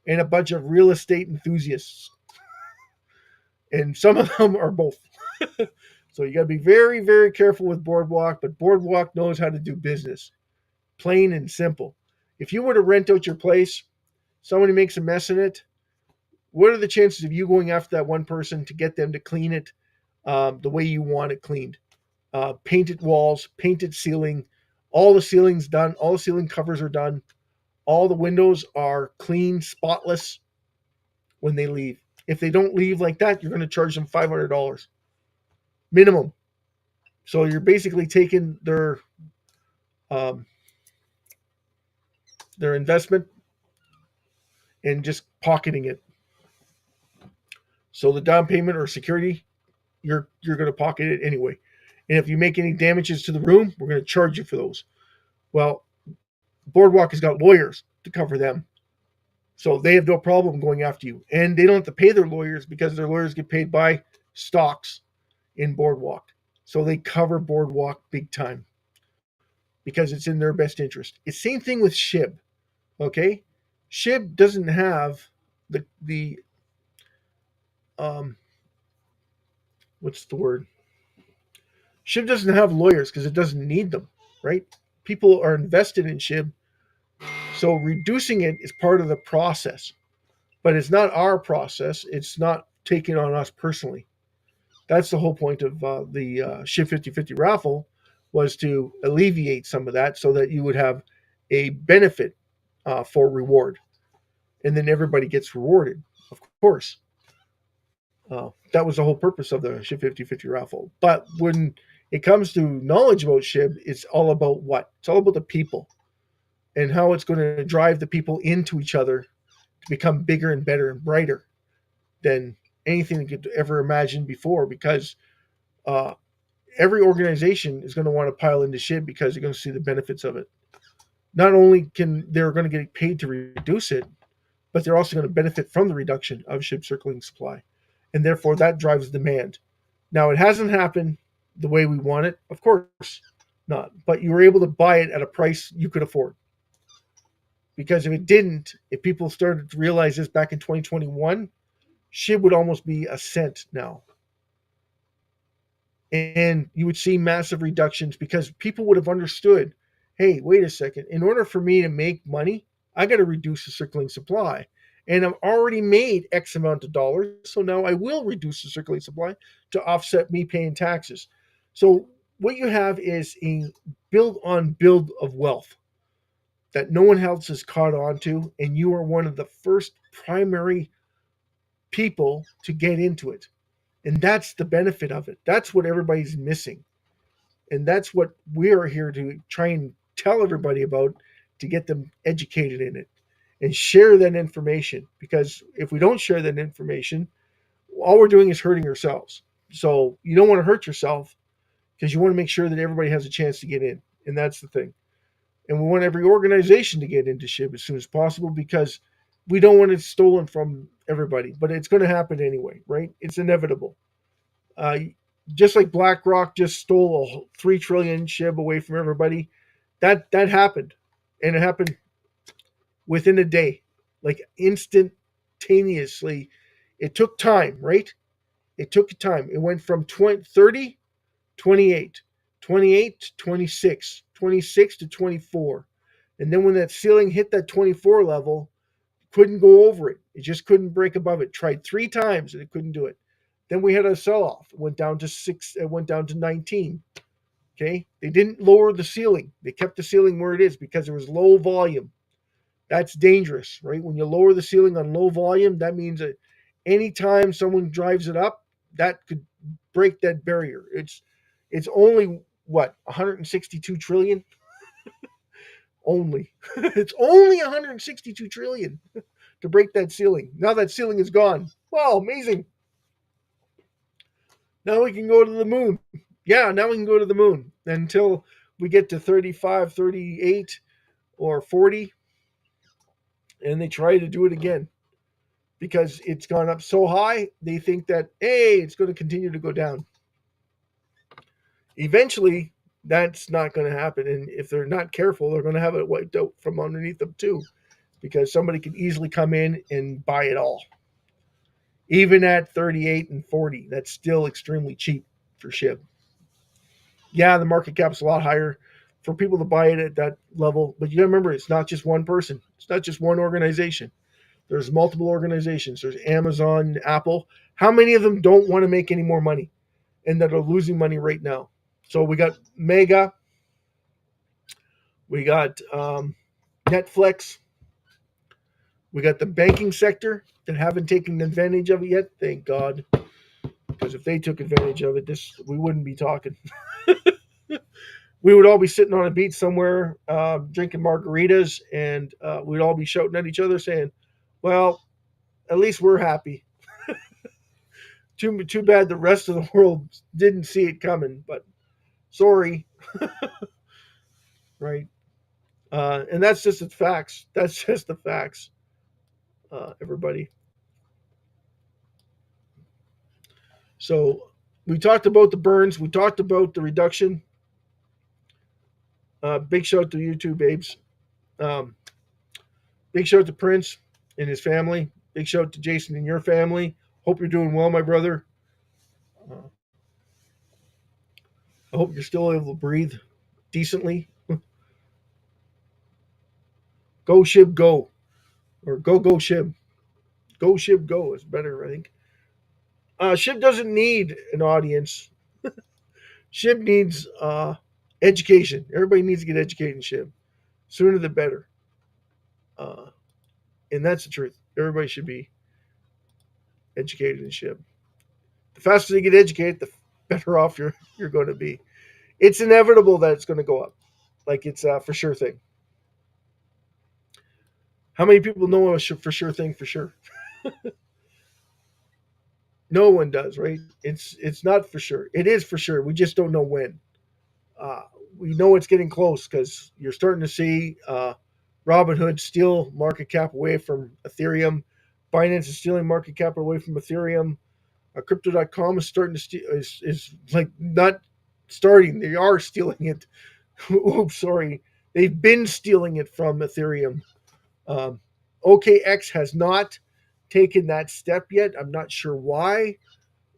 and a bunch of real estate enthusiasts. And some of them are both. So you got to be very, very careful with Boardwalk, but Boardwalk knows how to do business. Plain and simple. If you were to rent out your place, somebody makes a mess in it, what are the chances of you going after that one person to get them to clean it the way you want it cleaned? Painted walls, painted ceiling, all the ceilings done, all the ceiling covers are done, all the windows are clean, spotless when they leave. If they don't leave like that, you're going to charge them $500 minimum. So you're basically taking um, their investment and just pocketing it. So the down payment or security, you're going to pocket it anyway. And if you make any damages to the room, we're going to charge you for those. Well, Boardwalk has got lawyers to cover them. So they have no problem going after you. And they don't have to pay their lawyers because their lawyers get paid by stocks in Boardwalk. So they cover Boardwalk big time because it's in their best interest. It's same thing with SHIB. Okay? SHIB doesn't have the um, what's the word? SHIB doesn't have lawyers because it doesn't need them, right? People are invested in SHIB, so reducing it is part of the process, but it's not our process. It's not taken on us personally. That's the whole point of the SHIB 50/50 raffle, was to alleviate some of that so that you would have a benefit for reward, and then everybody gets rewarded, of course. That was the whole purpose of the SHIB 50/50 raffle. But when it comes to knowledge about SHIB, it's all about what? It's all about the people and how it's going to drive the people into each other to become bigger and better and brighter than anything you could ever imagine before. Because uh, every organization is going to want to pile into SHIB because they're going to see the benefits of it. Not only can they're going to get paid to reduce it, but they're also going to benefit from the reduction of SHIB circulating supply, and therefore that drives demand. Now, it hasn't happened the way we want it, of course not, but you were able to buy it at a price you could afford. Because if it didn't, if people started to realize this back in 2021, SHIB would almost be a cent now. And you would see massive reductions because people would have understood, hey, wait a second, in order for me to make money, I got to reduce the circulating supply. And I've already made X amount of dollars, so now I will reduce the circulating supply to offset me paying taxes. So what you have is a build on build of wealth that no one else has caught on to, and you are one of the first primary people to get into it. And that's the benefit of it. That's what everybody's missing. And that's what we're here to try and tell everybody about, to get them educated in it and share that information. Because if we don't share that information, all we're doing is hurting ourselves. So you don't want to hurt yourself because you want to make sure that everybody has a chance to get in. And that's the thing. And we want every organization to get into SHIB as soon as possible because we don't want it stolen from everybody. But it's going to happen anyway, right? It's inevitable. Uh, just like BlackRock just stole a 3 trillion SHIB away from everybody, that happened, and it happened within a day, like instantaneously. It took time, right? It took time. It went from 20, 30, 28, 28 to 26, 26 to 24. And then when that ceiling hit that 24 level, couldn't go over it. It just couldn't break above it. Tried 3 times and it couldn't do it. Then we had a sell-off. It went down to 6. It went down to 19. Okay, they didn't lower the ceiling. They kept the ceiling where it is because there was low volume. That's dangerous, right? When you lower the ceiling on low volume, that means that anytime someone drives it up, that could break that barrier. It's only what, 162 trillion. Only it's only 162 trillion to break that ceiling. Now that ceiling is gone. Wow, amazing. Now we can go to the moon. Yeah, now we can go to the moon until we get to 35, 38, or 40, and they try to do it again because it's gone up so high. They think that, hey, it's going to continue to go down. Eventually, that's not going to happen. And if they're not careful, they're going to have it wiped out from underneath them too, because somebody could easily come in and buy it all. Even at 38 and 40, that's still extremely cheap for SHIB. Yeah, the market cap's a lot higher for people to buy it at that level, but you gotta remember, it's not just one person. It's not just one organization. There's multiple organizations. There's Amazon, Apple. How many of them don't want to make any more money and that are losing money right now? So we got Mega, we got Netflix, we got the banking sector that haven't taken advantage of it yet. Thank God, because if they took advantage of it, this we wouldn't be talking. We would all be sitting on a beach somewhere, drinking margaritas, and we'd all be shouting at each other, saying, "Well, at least we're happy." Too bad the rest of the world didn't see it coming, but sorry, right? And that's just the facts. That's just the facts, everybody. So we talked about the burns. We talked about the reduction. Big shout to you too, babes. Um, Big shout out to Prince and his family. Big shout out to Jason and your family. Hope you're doing well, my brother. Uh, I hope you're still able to breathe decently. Go SHIB go, or go SHIB. Go SHIB go is better, I think. SHIB doesn't need an audience. SHIB needs education. Everybody needs to get educated in SHIB. Sooner the better. Uh, and that's the truth. Everybody should be educated in SHIB. The faster you get educated, the better off you're going to be. It's inevitable that it's going to go up. Like it's a for sure thing. How many people know a for sure thing for sure? No one does, right? It's not for sure. It is for sure. We just don't know when. Uh, we know it's getting close because you're starting to see Robinhood steal market cap away from Ethereum. Binance is stealing market cap away from Ethereum. Crypto.com is starting to is like not starting. They are stealing it. Oops, sorry. They've been stealing it from Ethereum. Um, OKX has not taken that step yet. I'm not sure why.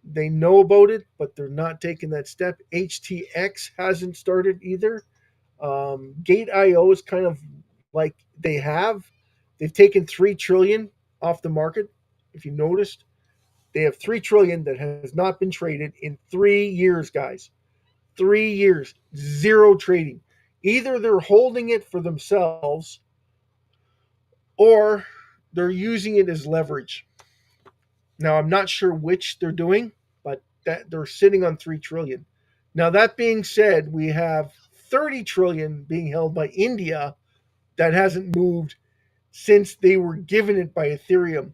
They know about it, but they're not taking that step. HTX hasn't started either. Gate.io is kind of like they have. They've taken 3 trillion off the market. If you noticed, they have 3 trillion that has not been traded in 3 years, guys. 3 years, zero trading. Either they're holding it for themselves or they're using it as leverage. Now, I'm not sure which they're doing, but that they're sitting on 3 trillion. Now, that being said, we have 30 trillion being held by India that hasn't moved since they were given it by Ethereum.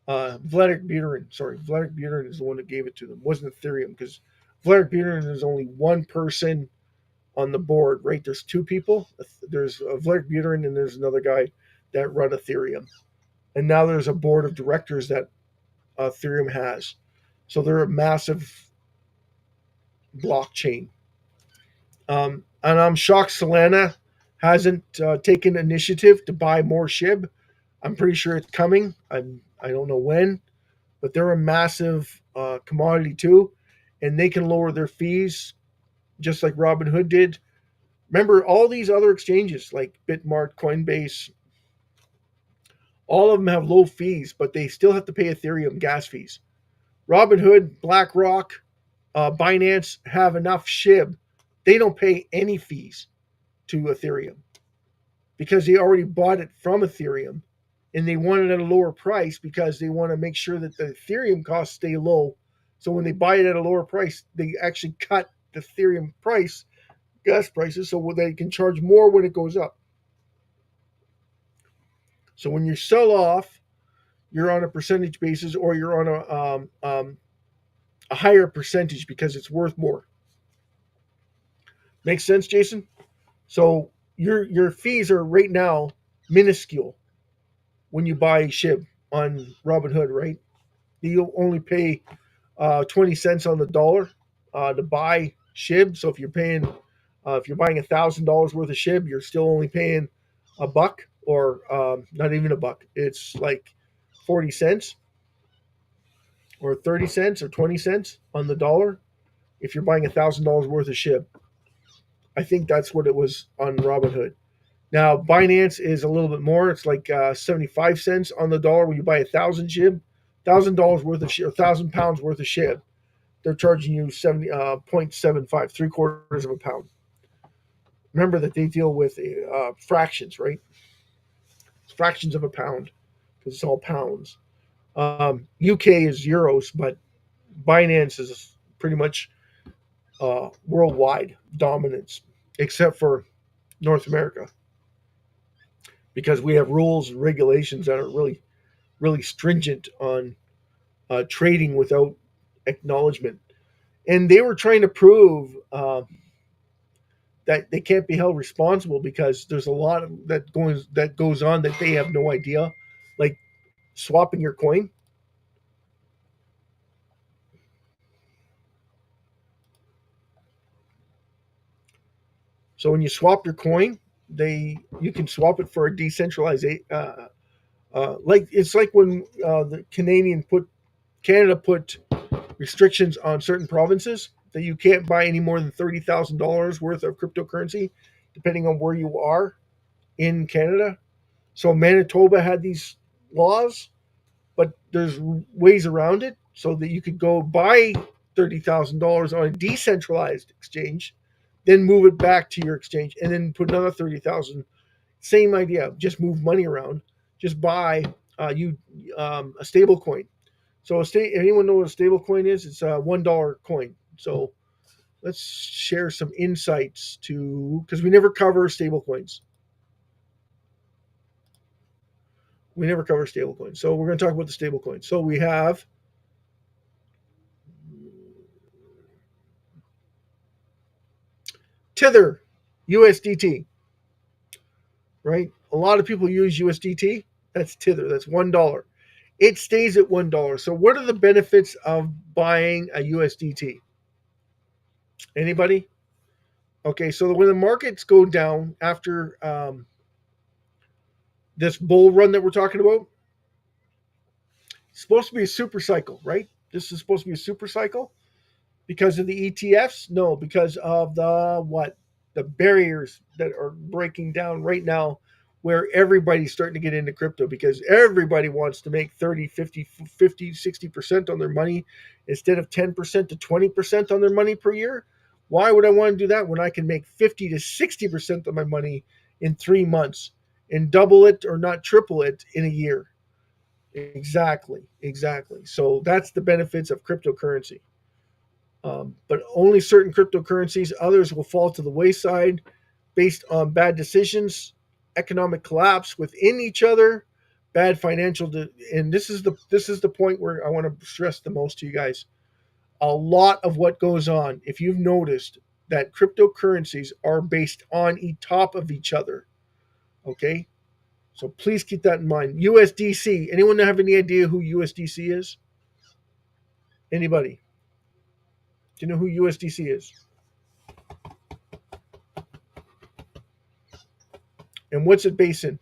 Vladimir Buterin, sorry, Vladimir Buterin is the one that gave it to them. It wasn't Ethereum because Vladimir Buterin is only one person on the board, right? There's 2 people. There's Vladimir Buterin and there's another guy that run Ethereum. And now there's a board of directors that Ethereum has. So they're a massive blockchain. And I'm shocked Solana hasn't taken initiative to buy more SHIB. I'm pretty sure it's coming. I don't know when, but they're a massive commodity too, and they can lower their fees just like Robinhood did. Remember, all these other exchanges like Bitmart, Coinbase, all of them have low fees, but they still have to pay Ethereum gas fees. Robinhood, BlackRock, Binance have enough SHIB. They don't pay any fees to Ethereum because they already bought it from Ethereum and they want it at a lower price because they want to make sure that the Ethereum costs stay low. So when they buy it at a lower price, they actually cut the Ethereum price, gas prices, so they can charge more when it goes up. So when you sell off, you're on a percentage basis or you're on a higher percentage because it's worth more. Makes sense, Jason? So your fees are right now minuscule when you buy SHIB on Robinhood, right? You only pay 20 cents on the dollar to buy SHIB. So if you're buying $1,000 worth of SHIB, you're still only paying a buck or not even a buck. It's like 40 cents or 30 cents or 20 cents on the dollar if you're buying $1,000 worth of SHIB. I think that's what it was on Robinhood. Now, Binance is a little bit more. It's like 75 cents on the dollar when you buy 1,000 SHIB, $1,000 worth of SHIB, 1,000 pounds worth of SHIB. They're charging you 0.75, 3/4 of a pound. Remember that they deal with fractions, right? It's fractions of a pound because it's all pounds. UK is euros, but Binance is pretty much worldwide dominance, except for North America, because we have rules and regulations that are really, really stringent on trading without acknowledgement. And they were trying to prove that they can't be held responsible because there's a lot of that goes on that they have no idea, like swapping your coin. So when you swap your coin, you can swap it for a decentralized like it's like when the Canada put restrictions on certain provinces that you can't buy any more than $30,000 worth of cryptocurrency, depending on where you are in Canada. So Manitoba had these laws, but there's ways around it so that you could go buy $30,000 on a decentralized exchange, then move it back to your exchange, and then put another 30,000. Same idea, just move money around. Just buy you a stable coin. So anyone know what a stable coin is? It's a $1 coin. So let's share some insights to because we never cover stable coins. We never cover stable coins. So we're going to talk about the stable coins. So we have Tether, USDT, right? A lot of people use USDT. That's Tether. That's $1. It stays at $1. So what are the benefits of buying a USDT? Anybody? Okay, so when the markets go down after this bull run that we're talking about, it's supposed to be a super cycle, right? This is supposed to be a super cycle because of the ETFs? No, because of the what? The barriers that are breaking down right now where everybody's starting to get into crypto because everybody wants to make 30, 50, 60% on their money instead of 10% to 20% on their money per year. Why would I want to do that when I can make 50 to 60% of my money in 3 months and double it or not triple it in a year? Exactly, exactly. So that's the benefits of cryptocurrency. But only certain cryptocurrencies, others will fall to the wayside based on bad decisions, economic collapse within each other, bad and this is the point where I want to stress the most to you guys. A lot of what goes on, if you've noticed that cryptocurrencies are based on top of each other, okay? So please keep that in mind. USDC. Anyone have any idea who USDC is? Anybody? Do you know who USDC is? And what's it based in?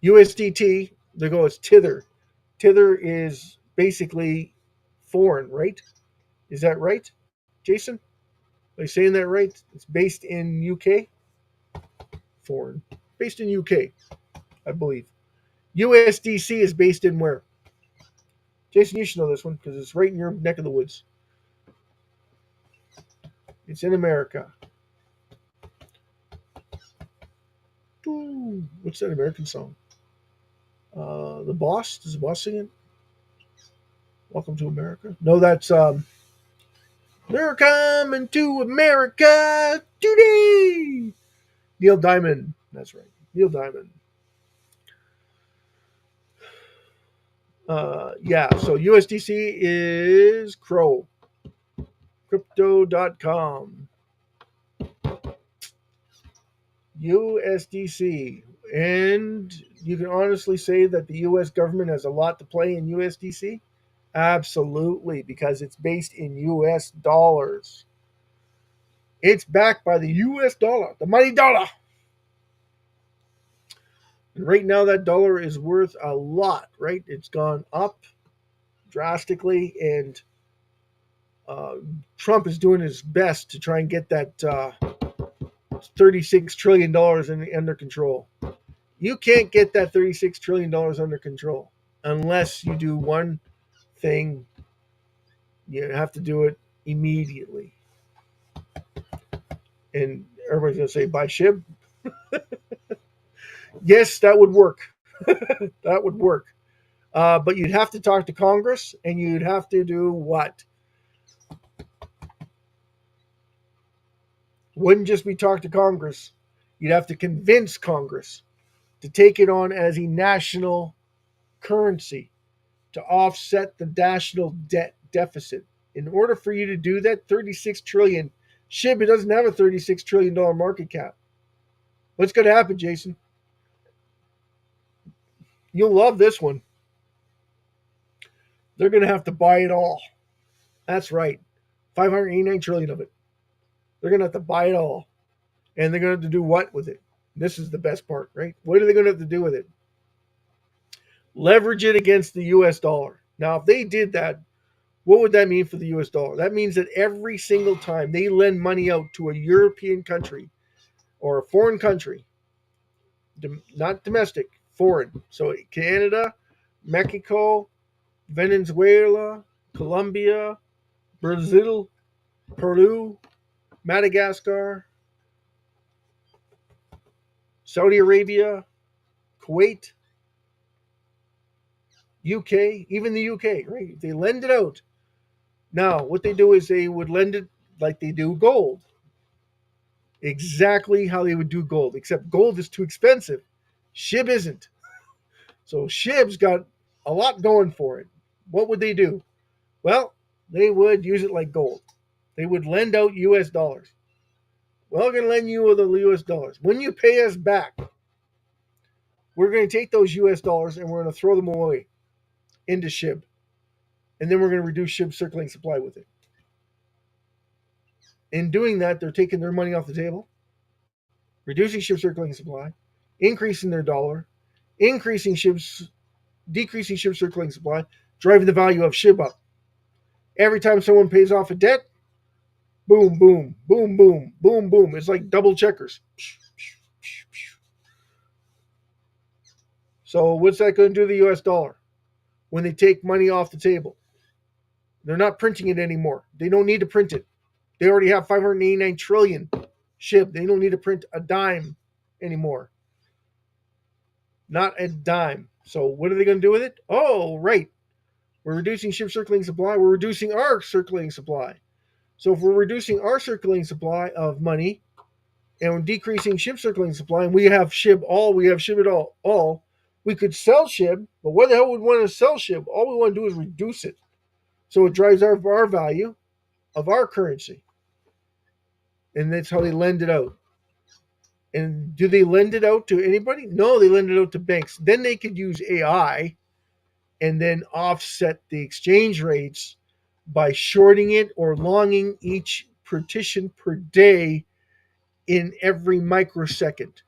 USDT, they go as Tether. Tether is basically foreign, right? Is that right, Jason? Are you saying that right? It's based in UK? Foreign. Based in UK, I believe. USDC is based in where? Jason, you should know this one because it's right in your neck of the woods. It's in America. Ooh, what's that American song? The Boss? Does the Boss sing it? Welcome to America. No, that's they're coming to America today. Neil Diamond. That's right. Neil Diamond. Yeah, so USDC is Crow. Crypto.com. USDC. And you can honestly say that the US government has a lot to play in USDC? Absolutely, because it's based in US dollars. It's backed by the US dollar, the mighty dollar. And right now, that dollar is worth a lot, right? It's gone up drastically, and Trump is doing his best to try and get that $36 trillion under control. You can't get that $36 trillion under control unless you do one thing. You have to do it immediately. And everybody's going to say, buy SHIB? Yes, that would work. That would work. But you'd have to talk to Congress, and you'd have to do what? Wouldn't just be talk to Congress. You'd have to convince Congress to take it on as a national currency to offset the national debt deficit. In order for you to do that, 36 trillion. SHIB, it doesn't have a $36 trillion market cap. What's going to happen, Jason? You'll love this one. They're going to have to buy it all. That's right. 589 trillion of it. They're going to have to buy it all. And they're going to have to do what with it? This is the best part, right? What are they going to have to do with it? Leverage it against the US dollar. Now, if they did that, what would that mean for the US dollar? That means that every single time they lend money out to a European country or a foreign country, not domestic, foreign. So Canada, Mexico, Venezuela, Colombia, Brazil, Peru, Madagascar, Saudi Arabia, Kuwait, UK, even the UK, right? They lend it out. Now, what they do is they would lend it like they do gold. Exactly how they would do gold, except gold is too expensive. SHIB isn't. So SHIB's got a lot going for it. What would they do? Well, they would use it like gold. They would lend out US dollars. Well, we're going to lend you the US dollars. When you pay us back, we're going to take those US dollars and we're going to throw them away into SHIB. And then we're going to reduce SHIB circulating supply with it. In doing that, they're taking their money off the table, reducing SHIB circulating supply, increasing their dollar, increasing SHIB's, decreasing SHIB circulating supply, driving the value of SHIB up. Every time someone pays off a debt, boom, boom, boom, boom, boom, boom. It's like double checkers. So what's that going to do to the US dollar when they take money off the table? They're not printing it anymore. They don't need to print it. They already have 589 trillion SHIB. They don't need to print a dime anymore. Not a dime. So what are they going to do with it? Oh, right. We're reducing SHIB circulating supply. We're reducing our circulating supply. So if we're reducing our circulating supply of money and we're decreasing SHIB circulating supply, and we have SHIB all, we have SHIB at all, we could sell SHIB, but what the hell would we want to sell SHIB? All we want to do is reduce it. So it drives our value of our currency. And that's how they lend it out. And do they lend it out to anybody? No, they lend it out to banks. Then they could use AI and then offset the exchange rates by shorting it or longing each partition per day in every microsecond.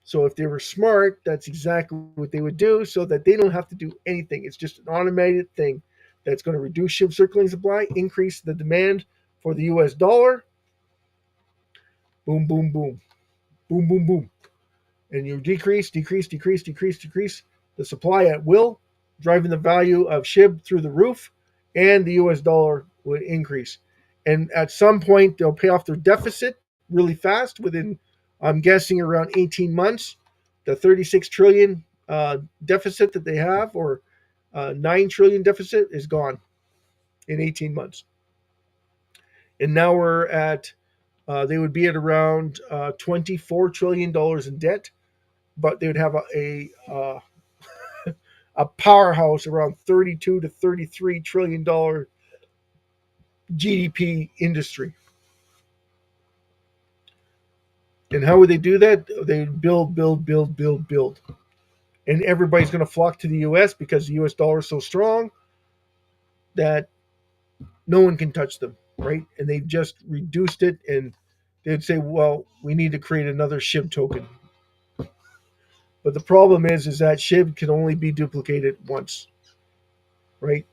So if they were smart, that's exactly what they would do so that they don't have to do anything. It's just an automated thing that's going to reduce SHIB circulating supply, increase the demand for the US dollar. Boom, boom, boom. Boom, boom, boom. And you decrease the supply at will, driving the value of SHIB through the roof, and the US dollar would increase. And at some point, they'll pay off their deficit really fast within, I'm guessing, around 18 months. The 36 trillion deficit that they have, or 9 trillion deficit, is gone in 18 months. And now we're at, they would be at around $24 trillion in debt, but they would have a powerhouse around 32 to 33 trillion dollar GDP industry. And how would they do that? They would build. And everybody's going to flock to the US because the US dollar is so strong that no one can touch them, right? And they've just reduced it, and they'd say, well, we need to create another SHIB token. But the problem is that SHIB can only be duplicated once, right?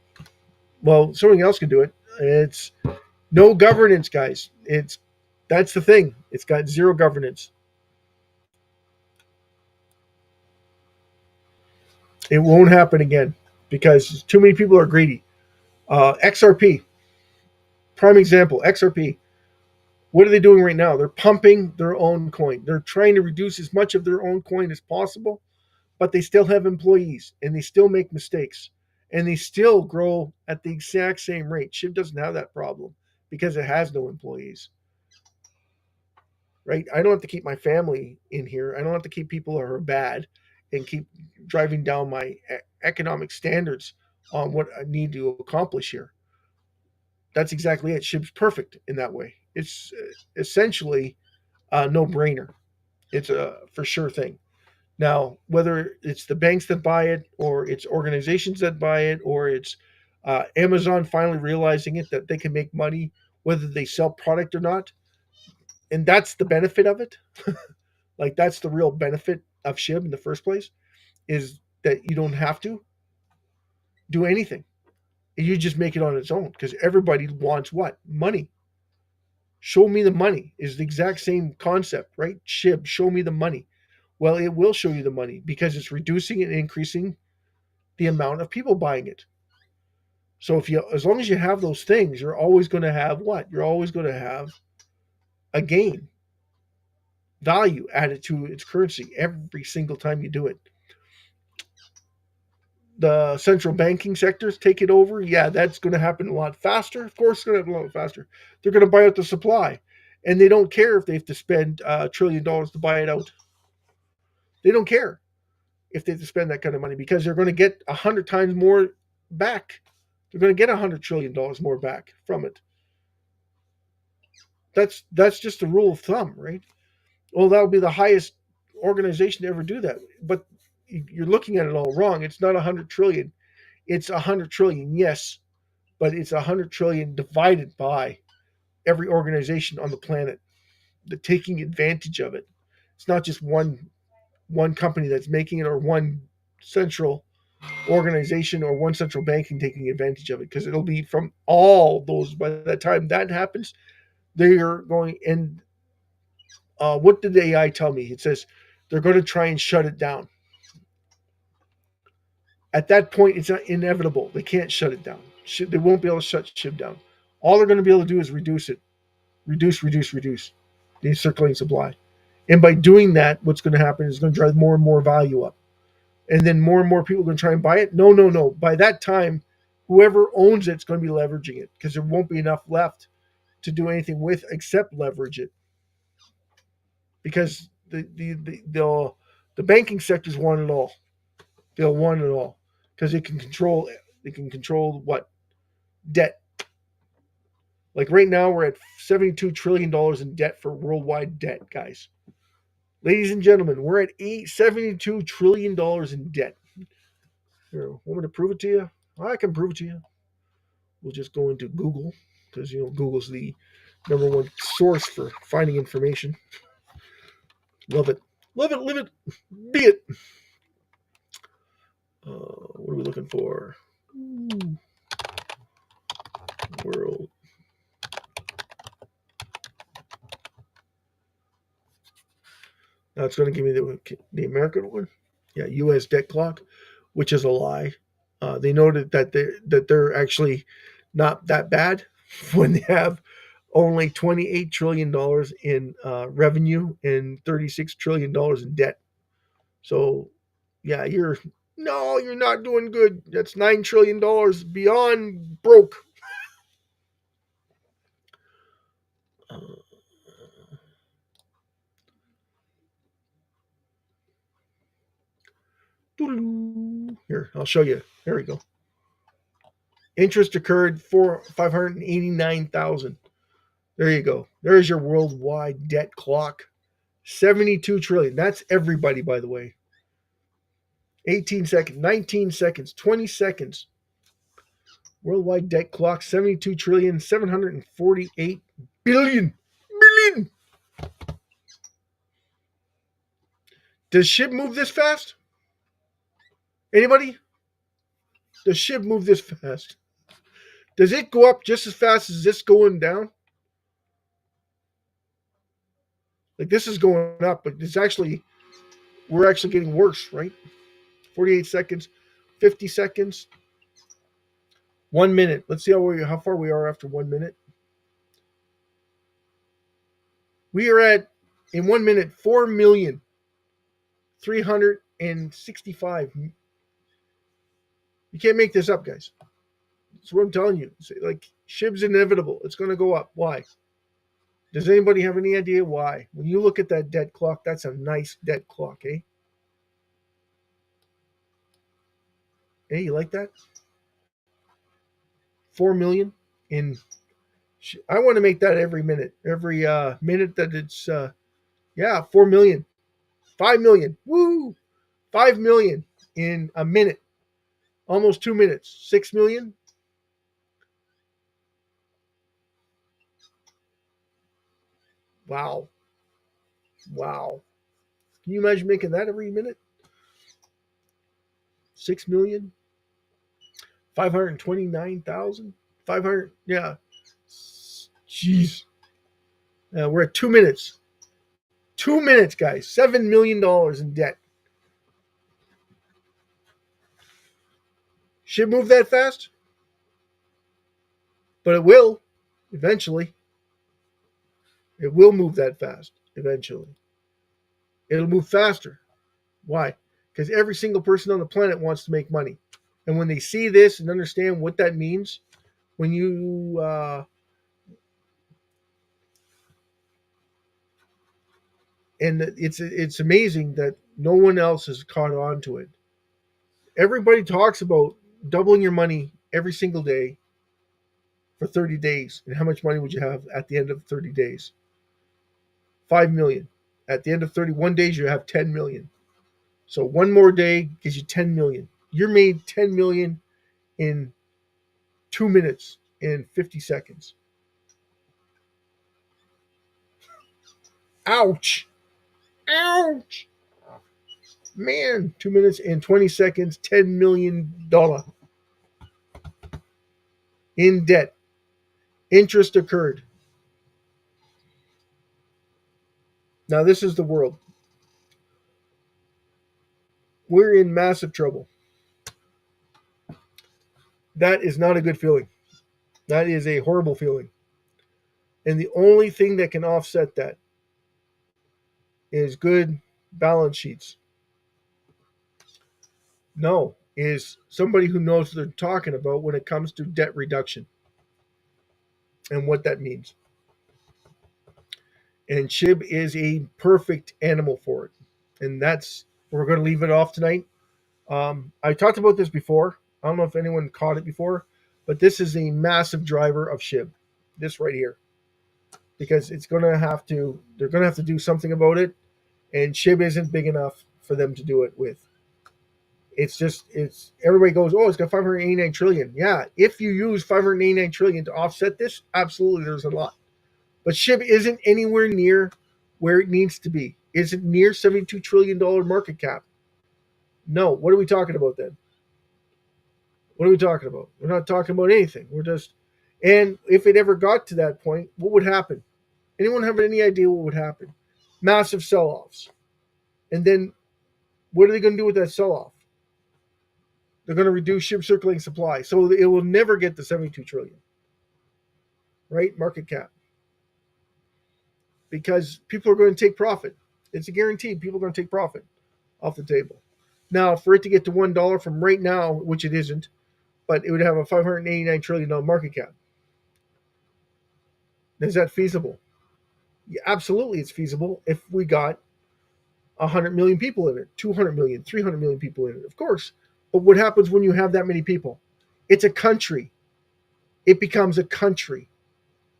Well, something else can do it. It's no governance, guys. That's the thing. It's got zero governance. It won't happen again because too many people are greedy. XRP, prime example. XRP. What are they doing right now? They're pumping their own coin. They're trying to reduce as much of their own coin as possible, but they still have employees and they still make mistakes and they still grow at the exact same rate. SHIB doesn't have that problem because it has no employees, right? I don't have to keep my family in here. I don't have to keep people who are bad and keep driving down my economic standards on what I need to accomplish here. That's exactly it. SHIB's perfect in that way. It's essentially a no-brainer. It's a for sure thing. Now, whether it's the banks that buy it, or it's organizations that buy it, or it's Amazon finally realizing it that they can make money whether they sell product or not, And that's the benefit of it. Like that's the real benefit of SHIB in the first place, is that you don't have to do anything. You just make it on its own because everybody wants what? Money. Show me the money is the exact same concept, right? SHIB, show me the money. Well, it will show you the money because it's reducing and increasing the amount of people buying it. So if you, as long as you have those things, you're always going to have what? You're always going to have a gain, value added to its currency every single time you do it. The central banking sectors take it over. Yeah, that's going to happen a lot faster. Of course, it's going to happen a lot faster. They're going to buy out the supply, and they don't care if they have to spend $1 trillion to buy it out. They don't care if they have to spend that kind of money because they're going to get 100 times more back. They're going to get $100 trillion more back from it. That's just a rule of thumb, right? Well, that would be the highest organization to ever do that. But you're looking at it all wrong. It's not 100 trillion. It's 100 trillion, yes, but it's 100 trillion divided by every organization on the planet, taking advantage of it. It's not just one company that's making it or one central organization or one central banking taking advantage of it because it'll be from all those. By the time that happens, they are going. And what did the AI tell me? It says they're going to try and shut it down. At that point, it's inevitable. They can't shut it down. They won't be able to shut SHIB down. All they're going to be able to do is reduce it, reduce the circulating supply. And by doing that, what's going to happen is it's going to drive more and more value up. And then more and more people are going to try and buy it. No, no, no. By that time, whoever owns it's going to be leveraging it because there won't be enough left to do anything with except leverage it. Because the banking sectors want it all. They'll want it all because they can control what? Debt. Like right now, we're at $72 trillion in debt for worldwide debt, guys. Ladies and gentlemen, we're at $72 trillion in debt. Here, want me to prove it to you? I can prove it to you. We'll just go into Google because Google's the number one source for finding information. Love it, love it, live it, be it. What are we looking for? World. Now it's going to give me the American one. Yeah, U.S. debt clock, which is a lie. They noted that they're actually not that bad when they have only $28 trillion in revenue and $36 trillion in debt. So, yeah, you're not doing good. That's $9 trillion beyond broke. Uh, Here, I'll show you. There we go. Interest occurred for 589,000. There you go. There's your worldwide debt clock. 72 trillion. That's everybody, by the way. 18 seconds, 19 seconds, 20 seconds. Worldwide debt clock 72 trillion, 748 billion. Billion. Does SHIB move this fast? Anybody? Does SHIB move this fast? Does it go up just as fast as this going down? Like this is going up, but we're actually getting worse, right? 48 seconds, 50 seconds, 1 minute. Let's see how far we are after 1 minute. We are at, in 1 minute, 4,365. You can't make this up, guys. That's what I'm telling you. Like, SHIB's inevitable. It's going to go up. Why? Does anybody have any idea why? When you look at that debt clock, that's a nice debt clock, eh? Hey, you like that? 4 million in. I want to make that every minute. Every minute that it's 4 million. 5 million. Woo! 5 million in a minute. Almost 2 minutes. 6 million. Wow. Wow. Can you imagine making that every minute? 6 million, 529,000, 500. Yeah. Jeez. We're at 2 minutes. 2 minutes, guys. $7 million in debt. Should move that fast, but it will eventually. It will move that fast eventually. It'll move faster. Why? Because every single person on the planet wants to make money. And when they see this and understand what that means, when you and it's amazing that no one else has caught on to it. Everybody talks about doubling your money every single day for 30 days. And how much money would you have at the end of 30 days? 5 million. At the end of 31 days, you have 10 million. So one more day gives you 10 million. You're made 10 million in 2 minutes and 50 seconds. Ouch. Ouch. Man, 2 minutes and 20 seconds, $10 million in debt. Interest occurred. Now, this is the world. We're in massive trouble. That is not a good feeling. That is a horrible feeling. And the only thing that can offset that is good balance sheets. No, is somebody who knows what they're talking about when it comes to debt reduction and what that means. And SHIB is a perfect animal for it. And that's we're going to leave it off tonight. I talked about this before. I don't know if anyone caught it before, but this is a massive driver of SHIB. This right here, because they're going to have to do something about it, and SHIB isn't big enough for them to do it with. It's everybody goes, oh, it's got 589 trillion. Yeah, if you use 589 trillion to offset this, absolutely, there's a lot. But SHIB isn't anywhere near where it needs to be. Is it near $72 trillion market cap? No. What are we talking about then? What are we talking about? We're not talking about anything. And if it ever got to that point, what would happen? Anyone have any idea what would happen? Massive sell-offs. And then what are they going to do with that sell-off? They're going to reduce SHIB circulating supply. So it will never get to 72 trillion, right? Market cap. Because people are going to take profit. It's a guarantee. People are going to take profit off the table. Now, for it to get to $1 from right now, which it isn't, but it would have a $589 trillion market cap. Is that feasible? Yeah, absolutely, it's feasible if we got 100 million people in it, 200 million, 300 million people in it, of course. But what happens when you have that many people? It's a country. It becomes a country.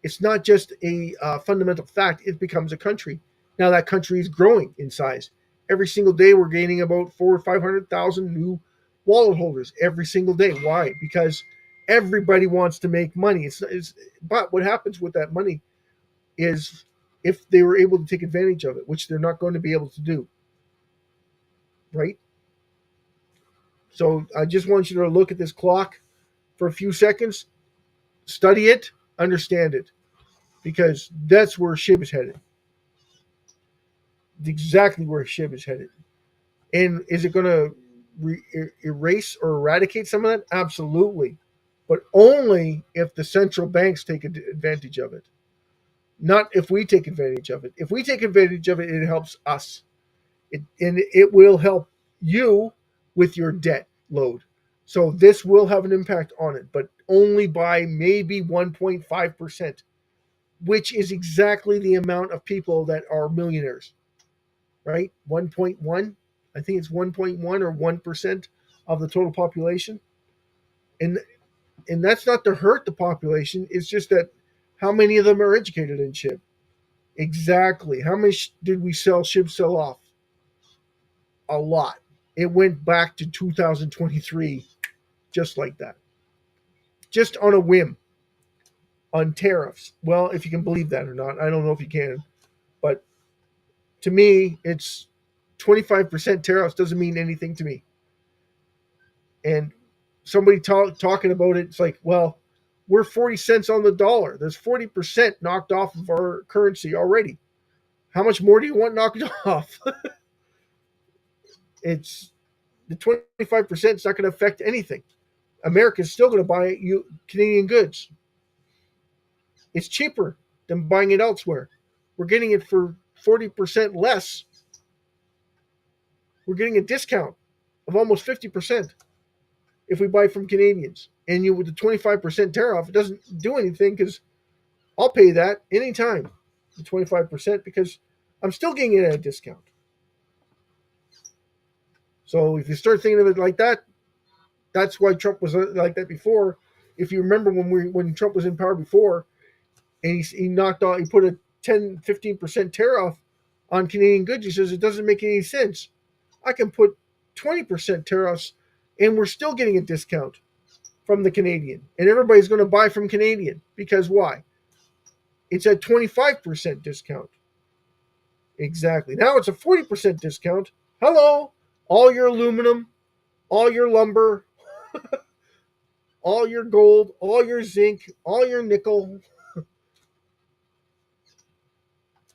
It's not just a fundamental fact. It becomes a country. Now that country is growing in size. Every single day, we're gaining about 400,000 or 500,000 new wallet holders every single day. Why? Because everybody wants to make money. But what happens with that money is if they were able to take advantage of it, which they're not going to be able to do, right? So I just want you to look at this clock for a few seconds, study it, understand it, because that's where SHIB is headed. Exactly where SHIB is headed. And is it going to erase or eradicate some of that? Absolutely. But only if the central banks take advantage of it. Not if we take advantage of it. If we take advantage of it, it helps us. And it will help you with your debt load. So this will have an impact on it, but only by maybe 1.5%, which is exactly the amount of people that are millionaires, right? 1.1, I think it's 1.1 or 1% of the total population. And that's not to hurt the population. It's just that how many of them are educated in SHIB? Exactly. How much did we SHIB sell off? A lot. It went back to 2023 just like that. Just on a whim. On tariffs. Well, if you can believe that or not, I don't know if you can. But to me, it's 25% tariffs doesn't mean anything to me. And somebody talking about it, it's like, well, we're 40 cents on the dollar. There's 40% knocked off of our currency already. How much more do you want knocked off? It's the 25% is not going to affect anything. America's still going to buy you Canadian goods. It's cheaper than buying it elsewhere. We're getting it for 40% less. We're getting a discount of almost 50% if we buy from Canadians. And with the 25% tariff, it doesn't do anything because I'll pay that anytime, the 25%, because I'm still getting it at a discount. So if you start thinking of it like that, that's why Trump was like that before. If you remember when Trump was in power before, and he knocked off, he put a 10-15% tariff on Canadian goods. He says it doesn't make any sense. I can put 20% tariffs, and we're still getting a discount from the Canadian, and everybody's going to buy from Canadian because why? It's a 25% discount. Exactly. Now it's a 40% discount. Hello, all your aluminum, all your lumber, all your gold, all your zinc, all your nickel.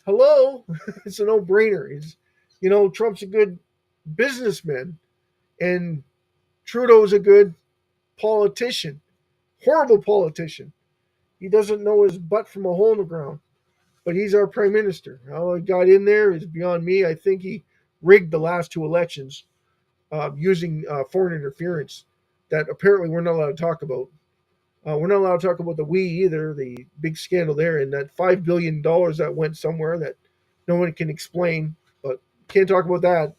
Hello, it's a no-brainer. Trump's a good businessman, and Trudeau's a good politician. Horrible politician. He doesn't know his butt from a hole in the ground, but he's our prime minister. How he got in there is beyond me. I think he rigged the last two elections using foreign interference that apparently we're not allowed to talk about. We're not allowed to talk about the we either, the big scandal there, and that $5 billion that went somewhere that no one can explain, but can't talk about that.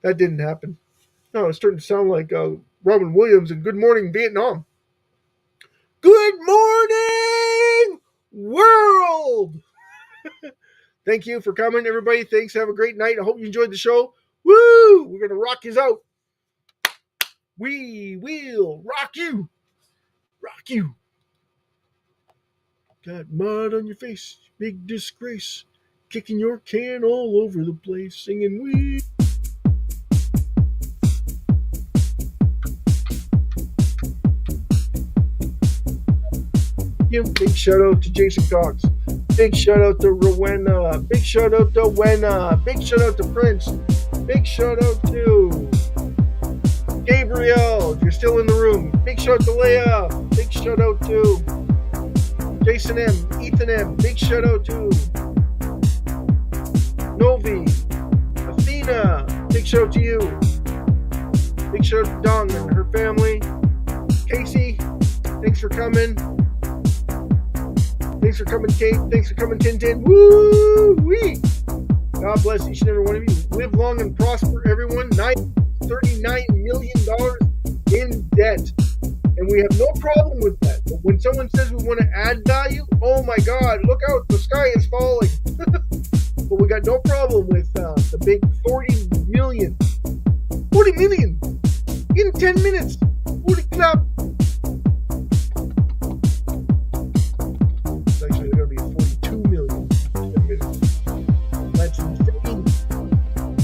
That didn't happen. No, it's starting to sound like Robin Williams in Good Morning Vietnam. Good morning, world! Thank you for coming, everybody. Thanks. Have a great night. I hope you enjoyed the show. Woo! We're going to rock you out. We will rock you. Rock you. Got mud on your face. Big disgrace. Kicking your can all over the place. Singing we. Big shout out to Jason Cox. Big shout out to Rowena. Big shout out to Wena. Big shout out to Prince. Big shout out to Gabriel, if you're still in the room. Big shout out to Leia. Big shout out to Jason M. Ethan M. Big shout out to Novi. Athena. Big shout out to you. Big shout out to Dong and her family. Casey, thanks for coming. Thanks for coming, Kate. Thanks for coming, Tintin. Woo-wee! God bless each and every one of you. Live long and prosper, everyone. $39 million in debt. And we have no problem with that. But when someone says we want to add value, oh my God, look out, the sky is falling. But we got no problem with the big 40 million. 40 million in 10 minutes. Holy crap.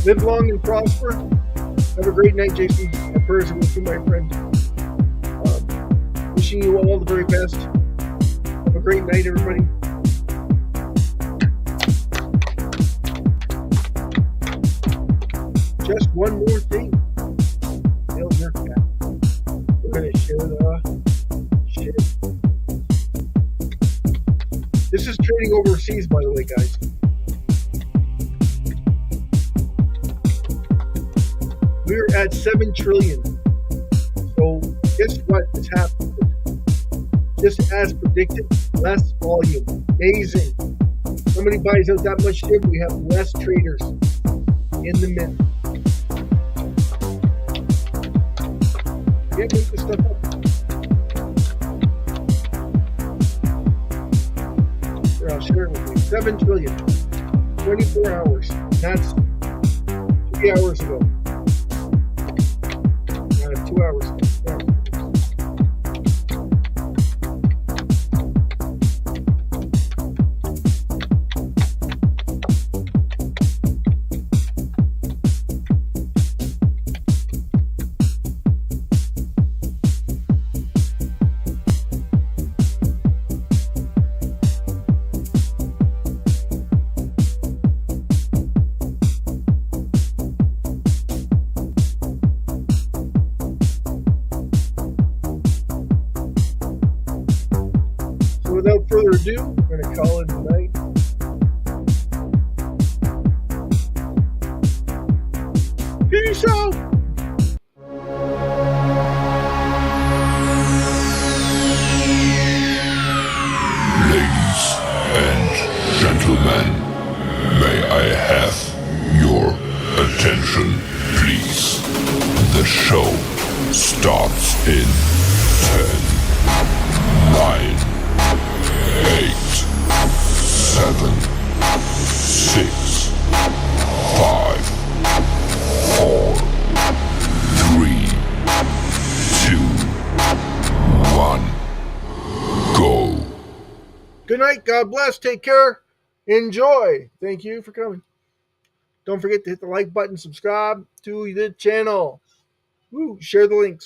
Live long and prosper. Have a great night, Jason. Our prayers are with you, my friend. Wishing you all the very best. Have a great night, everybody. Just one more thing. Hail your cat. We're going to share the shit. This is trading overseas, by the way, guys. We're at 7 trillion. So guess what has happened? Just as predicted, less volume. Amazing. Somebody buys out that much SHIB, we have less traders in the mint. Can't make this stuff up. Here, I'll share it with you. 7 trillion. 24 hours. That's 3 hours ago. 2 hours. Yeah. going to call it a night. Peace out. Ladies and gentlemen, may I have your attention, please? The show starts in 10, 9, 8, 7, 6, 5, 4, 3, 2, 1, go. Good night. God bless. Take care. Enjoy. Thank you for coming. Don't forget to hit the like button, subscribe to the channel. Woo, share the links.